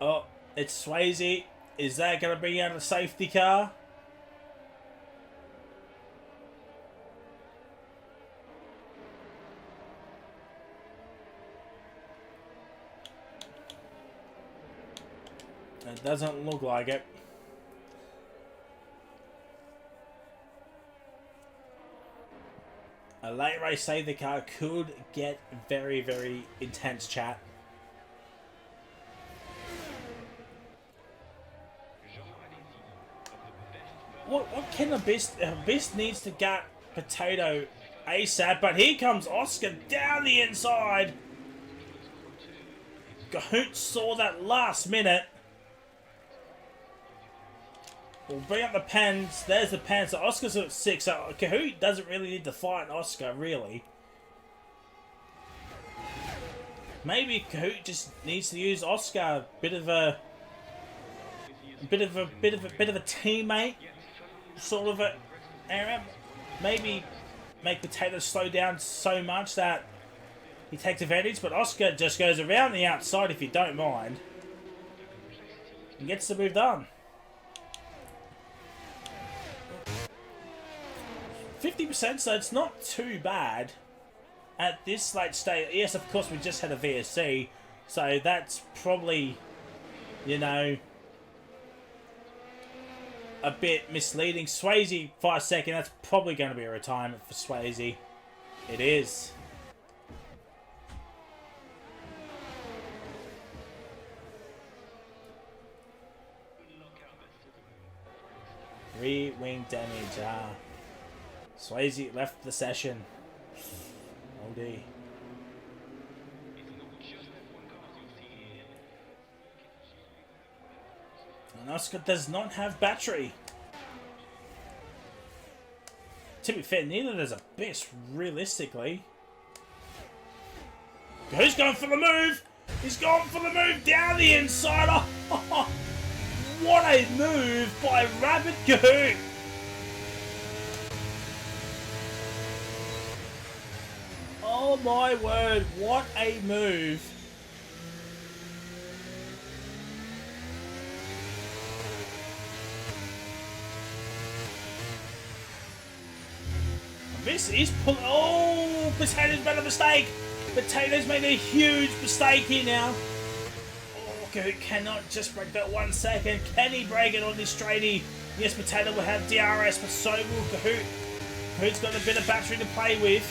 Oh, it's Swayze. Is that going to bring out a safety car? It doesn't look like it. A late race safety car could get very, very intense, chat. What can Abyss? Abyss needs to get Potato ASAP, but here comes Oscar down the inside. Cahoot saw that last minute. We'll bring up the pens. There's the pens. So Oscar's at 6. So Cahoot doesn't really need to fight Oscar, really. Maybe Cahoot just needs to use Oscar, a bit of a teammate, sort of a area. Maybe make Potato slow down so much that he takes advantage, but Oscar just goes around the outside if you don't mind and gets the move done. 50%, so it's not too bad at this late stage. Yes, of course, we just had a VSC, so that's probably, you know, a bit misleading. Swayze, 5 seconds, that's probably going to be a retirement for Swayze. It is. Wing damage, Swayze left the session. OD. And Oscar does not have battery. To be fair, neither does Abyss, realistically. Who's going for the move? He's going for the move down the inside. Oh, what a move by Rabbit Cahoot. Oh my word, what a move. This is oh, Potato's made a mistake. Potato's made a huge mistake here now. Oh, Cahoot cannot just break that 1 second. Can he break it on this straighty? Yes, Potato will have DRS, but so will Cahoot. Cahoot's got a bit of battery to play with.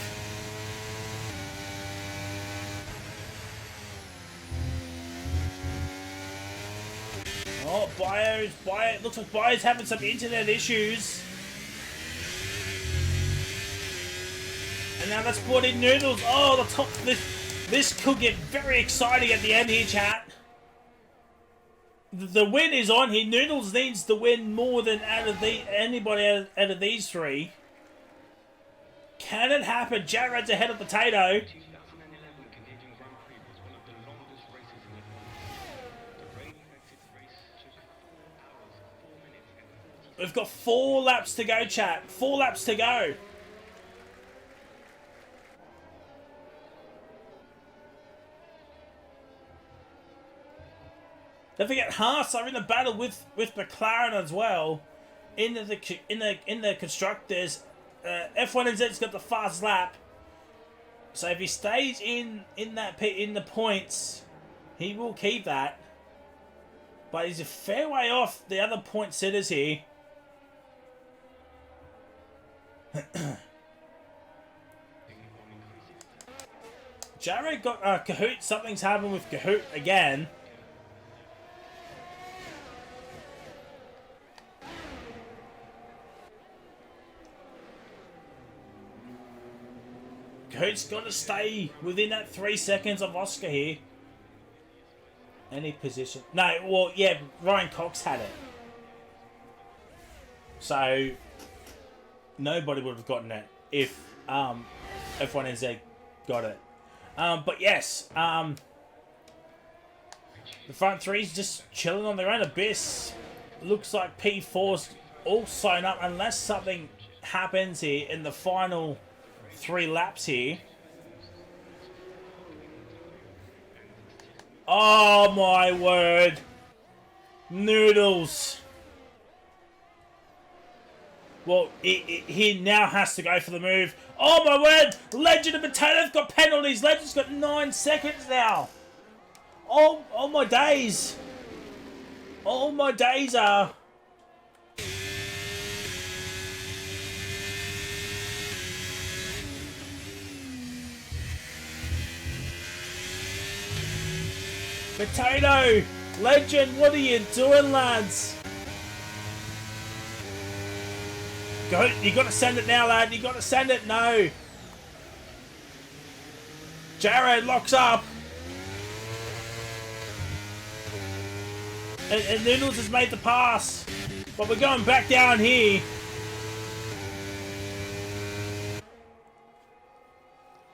Oh, Bio, looks like Bio's having some internet issues. And now that's brought in Noodles. Oh, the top. This could get very exciting at the end here, chat. The win is on here. Noodles needs to win more than anybody out of these three. Can it happen? Jared's ahead of Potato. We've got 4 laps to go, chat. 4 laps to go. Don't forget, Haas are in the battle with McLaren as well. In the constructors, F1NZ's got the fast lap. So if he stays in the points, he will keep that. But he's a fair way off the other point sitters here. Jared got Kahoot. Something's happened with Kahoot again. Kahoot's got to stay within that 3 seconds of Oscar here. Any position? No, well, yeah, Ryan Cox had it. So nobody would have gotten it if F1NZ got it. But yes, the front three's just chilling on their own. Abyss looks like P4's all sewn up unless something happens here in the final 3 laps here. Oh my word. Noodles. Well, he now has to go for the move. Oh my word! Legend and Potato's got penalties. Legend's got 9 seconds now. Oh my days. All my days are... Potato! Legend, what are you doing, lads? You got to send it now, lad. You got to send it. No. Jared locks up. And Noodles has made the pass. But we're going back down here.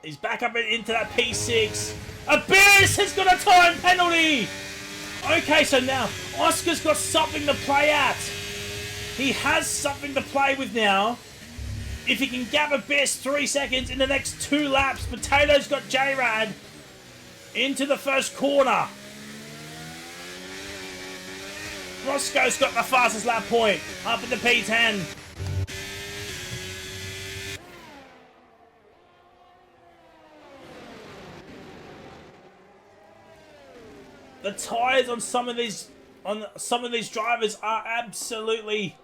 He's back up into that P6. Abyss has got a time penalty. Okay, so now Oscar's got something to play at. He has something to play with now. If he can gap Abyss 3 seconds in the next 2 laps, Potato's got J-Rad into the first corner. Roscoe's got the fastest lap point up in the P10. The tyres on some of these drivers are absolutely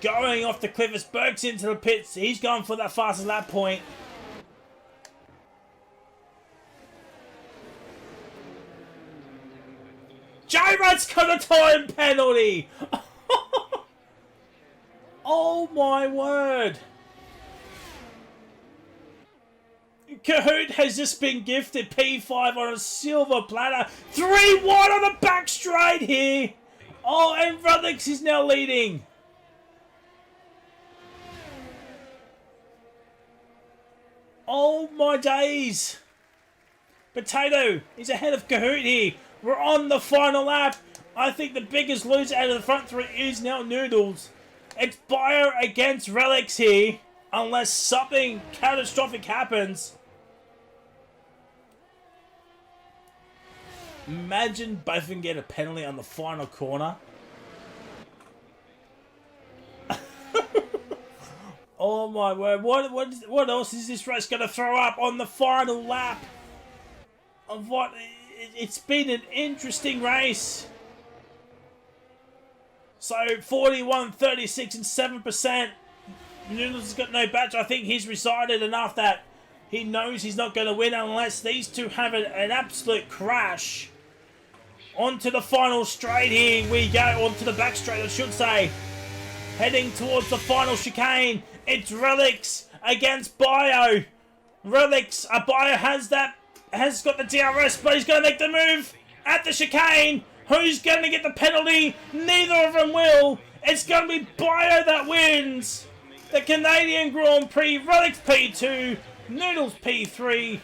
going off the cliff. As Berg's into the pits, he's going for that fastest lap point. J-Rad's got a time penalty! Oh my word! Kahoot has just been gifted P5 on a silver platter. 3 wide on the back straight here. Oh, and Ruthlix is now leading. Oh my days. Potato is ahead of Kahoot here. We're on the final lap. I think the biggest loser out of the front 3 is now Noodles. It's Bio against Relics here. Unless something catastrophic happens. Imagine both of them get a penalty on the final corner. Oh my word. What else is this race going to throw up on the final lap? Of what? It's been an interesting race. So 41, 36 and 7%. Noodles has got no badge. I think he's resigned enough that he knows he's not going to win unless these two have an absolute crash. Onto the final straight here we go. Onto the back straight, I should say. Heading towards the final chicane. It's Relics against Bio. Relics, Abaya has got the DRS, but he's going to make the move at the chicane. Who's going to get the penalty? Neither of them will. It's going to be Bio that wins the Canadian Grand Prix. Relics P2, Noodles P3.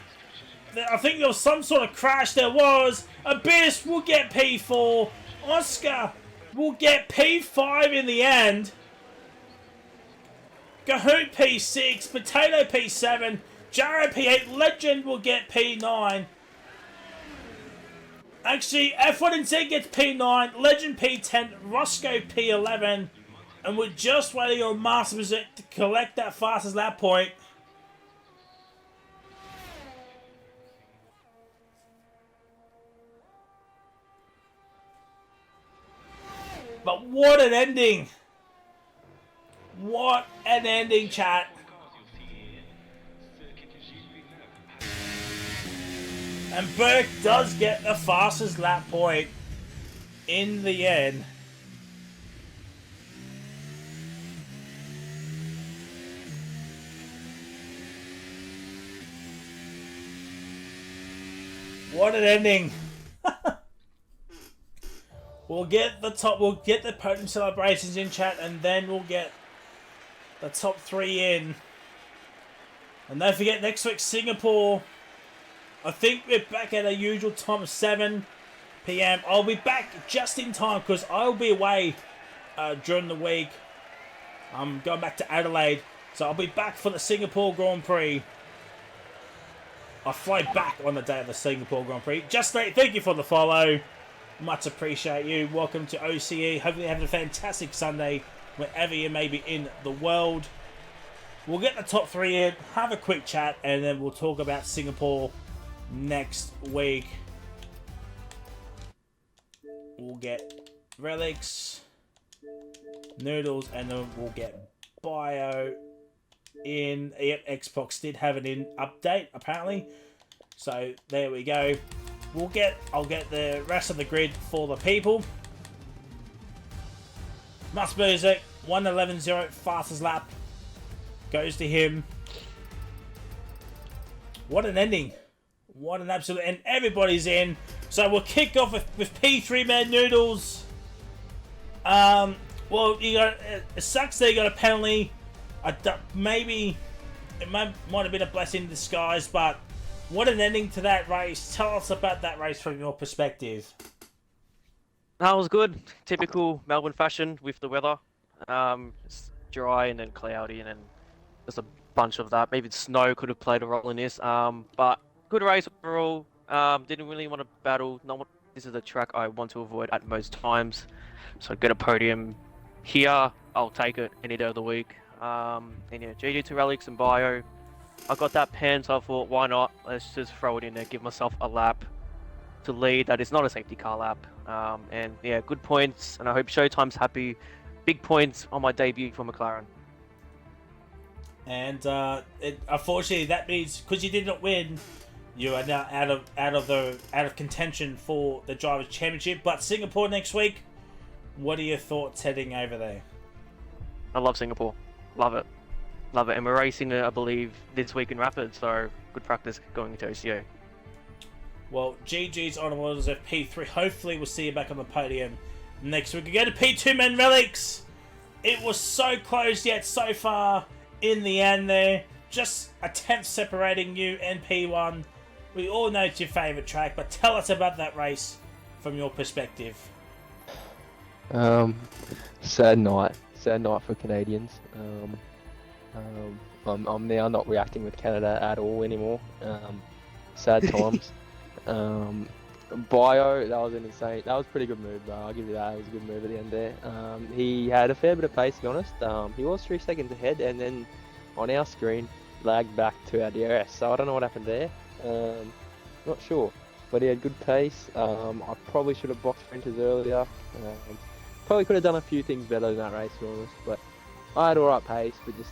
I think there was some sort of crash. There was. Abyss will get P4. Oscar will get P5 in the end. Gahoot P6, Potato P7, Jarrow P8, Legend will get P9. Actually, F1NZ gets P9, Legend P10, Roscoe P11. And we're just waiting on Master Berserk to collect that fastest lap point. But what an ending! What an ending, chat. And Burke does get the fastest lap point in the end. What an ending. We'll get the podium celebrations in, chat, and then we'll get the top 3 in. And don't forget, next week, Singapore. I think we're back at our usual time of 7 p.m. I'll be back just in time because I'll be away during the week. I'm going back to Adelaide. So I'll be back for the Singapore Grand Prix. I fly back on the day of the Singapore Grand Prix. Just thank you for the follow. Much appreciate you. Welcome to OCE. Hopefully you're having a fantastic Sunday wherever you may be in the world. We'll get the top 3 in, have a quick chat, and then we'll talk about Singapore next week. We'll get Relics, Noodles, and then we'll get Bio in. Yep, Xbox did have an in update apparently. So there we go. I'll get the rest of the grid for the people. Must Music 1:11.0 fastest lap goes to him. What an ending! What an absolute end! Everybody's in. So we'll kick off with P3 Man Noodles. Well, it sucks that you got a penalty. Maybe it might have been a blessing in disguise, but what an ending to that race. Tell us about that race from your perspective. That was good. Typical Melbourne fashion with the weather. It's dry and then cloudy and then there's a bunch of that. Maybe the snow could have played a role in this. But good race overall. Didn't really want to battle. This is a track I want to avoid at most times. So get a podium here. I'll take it any day of the week. And yeah, GG to Relics and Bio. I got that pen, so I thought, why not? Let's just throw it in there, give myself a lap to lead. That is not a safety car lap. And yeah, good points. And I hope Showtime's happy. Big points on my debut for McLaren. And unfortunately, that means because you did not win, you are now out of contention for the Drivers' Championship. But Singapore next week, what are your thoughts heading over there? I love Singapore. Love it. Love it. And we're racing, I believe, this week in Rapid, so good practice going into OCO. Well, GG's on orders at P3. Hopefully we'll see you back on the podium next week. We go to P2 Man Relics. It was so close yet so far in the end there. Just a tenth separating you and P1. We all know it's your favourite track, but tell us about that race from your perspective. Sad night for Canadians. I'm now not reacting with Canada at all anymore. Sad times. Bio, that was a pretty good move, bro. I'll give you that. It was a good move at the end there. He had a fair bit of pace, to be honest. He was 3 seconds ahead, and then on our screen, lagged back to our DRS. So I don't know what happened there. Not sure. But he had good pace. I probably should have boxed sprinters earlier. Probably could have done a few things better in that race, to be honest. But I had alright pace, but just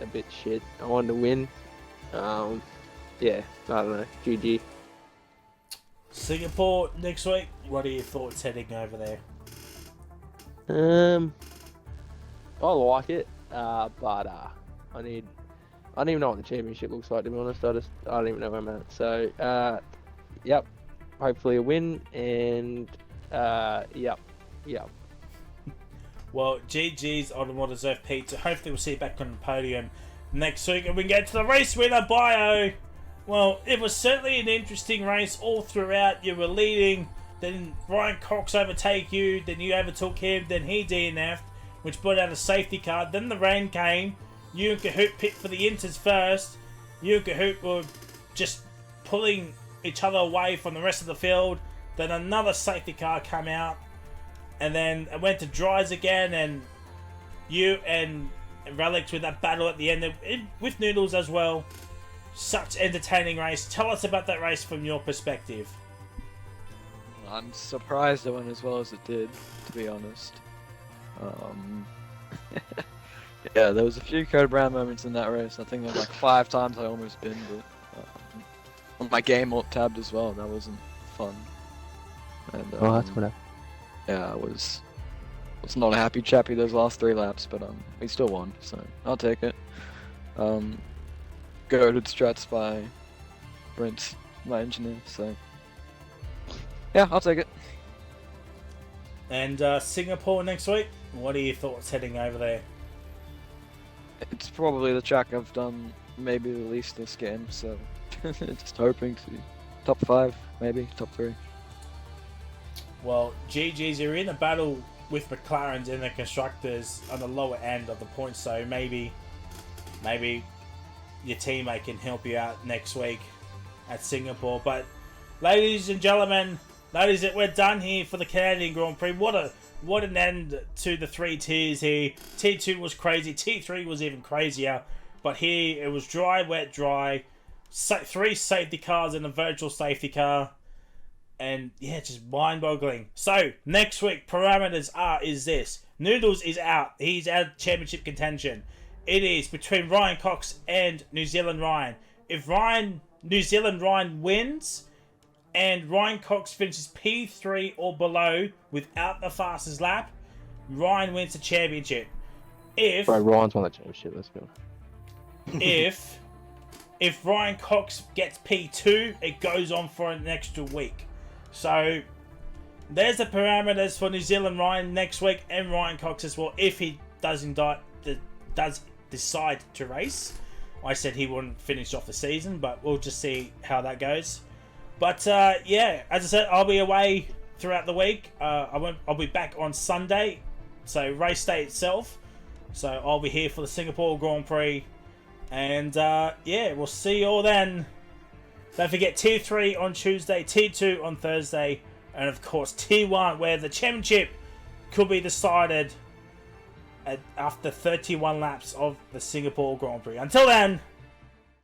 a bit shit. I wanted to win. Yeah, I don't know. GG. Singapore next week. What are your thoughts heading over there? I like it, but I I don't even know what the championship looks like, to be honest. I don't even know where I'm at. So, yep. Hopefully a win, and yep. Well, GG's on a well-deserved pizza. Hopefully we'll see you back on the podium next week, and we can get to the race winner bio. Well, it was certainly an interesting race all throughout. You were leading, then Ryan Cox overtake you, then you overtook him, then he DNF'd, which brought out a safety car. Then the rain came. You and Kahoot picked for the Inters first. You and Kahoot were just pulling each other away from the rest of the field. Then another safety car came out. And then it went to dries again, and you and Relics with that battle at the end with Noodles as well. Such entertaining race. Tell us about that race from your perspective. I'm surprised it went as well as it did, to be honest. Yeah, there was a few Code Brown moments in that race. I think there was like 5 times I almost binned it. On my game alt tabbed as well, that wasn't fun. And, That's what happened. yeah, I was not a happy chappy those last 3 laps, but we still won, so I'll take it. Goated strats by Brent, my engineer, so yeah, I'll take it. And Singapore next week. What are your thoughts heading over there? It's probably the track I've done maybe the least this game, so just hoping to top 5, maybe top 3. Well, GG's, you're in a battle with McLaren's and the constructors on the lower end of the points, so maybe your teammate can help you out next week at Singapore. But ladies and gentlemen, that is it. We're done here for the Canadian Grand Prix. What an end to the 3 tiers here. Tier 2 was crazy. Tier 3 was even crazier. But here it was dry, wet, dry. 3 safety cars and a virtual safety car. And yeah, just mind-boggling. So next week, parameters is this: Noodles is out. He's out of championship contention. It is between Ryan Cox and New Zealand Ryan. If New Zealand Ryan wins, and Ryan Cox finishes P3 or below without the fastest lap, Ryan wins the championship. If Ryan's won the championship. Let's go. if Ryan Cox gets P2, it goes on for an extra week. So there's the parameters for New Zealand Ryan next week, and Ryan Cox as well, if he does decide to race. I said he wouldn't finish off the season, but we'll just see how that goes. But yeah, as I said, I'll be away throughout the week. I'll be back on Sunday, so race day itself. So I'll be here for the Singapore Grand Prix, and yeah, we'll see you all then. Don't forget Tier 3 on Tuesday, Tier 2 on Thursday, and of course Tier 1, where the championship could be decided after 31 laps of the Singapore Grand Prix. Until then,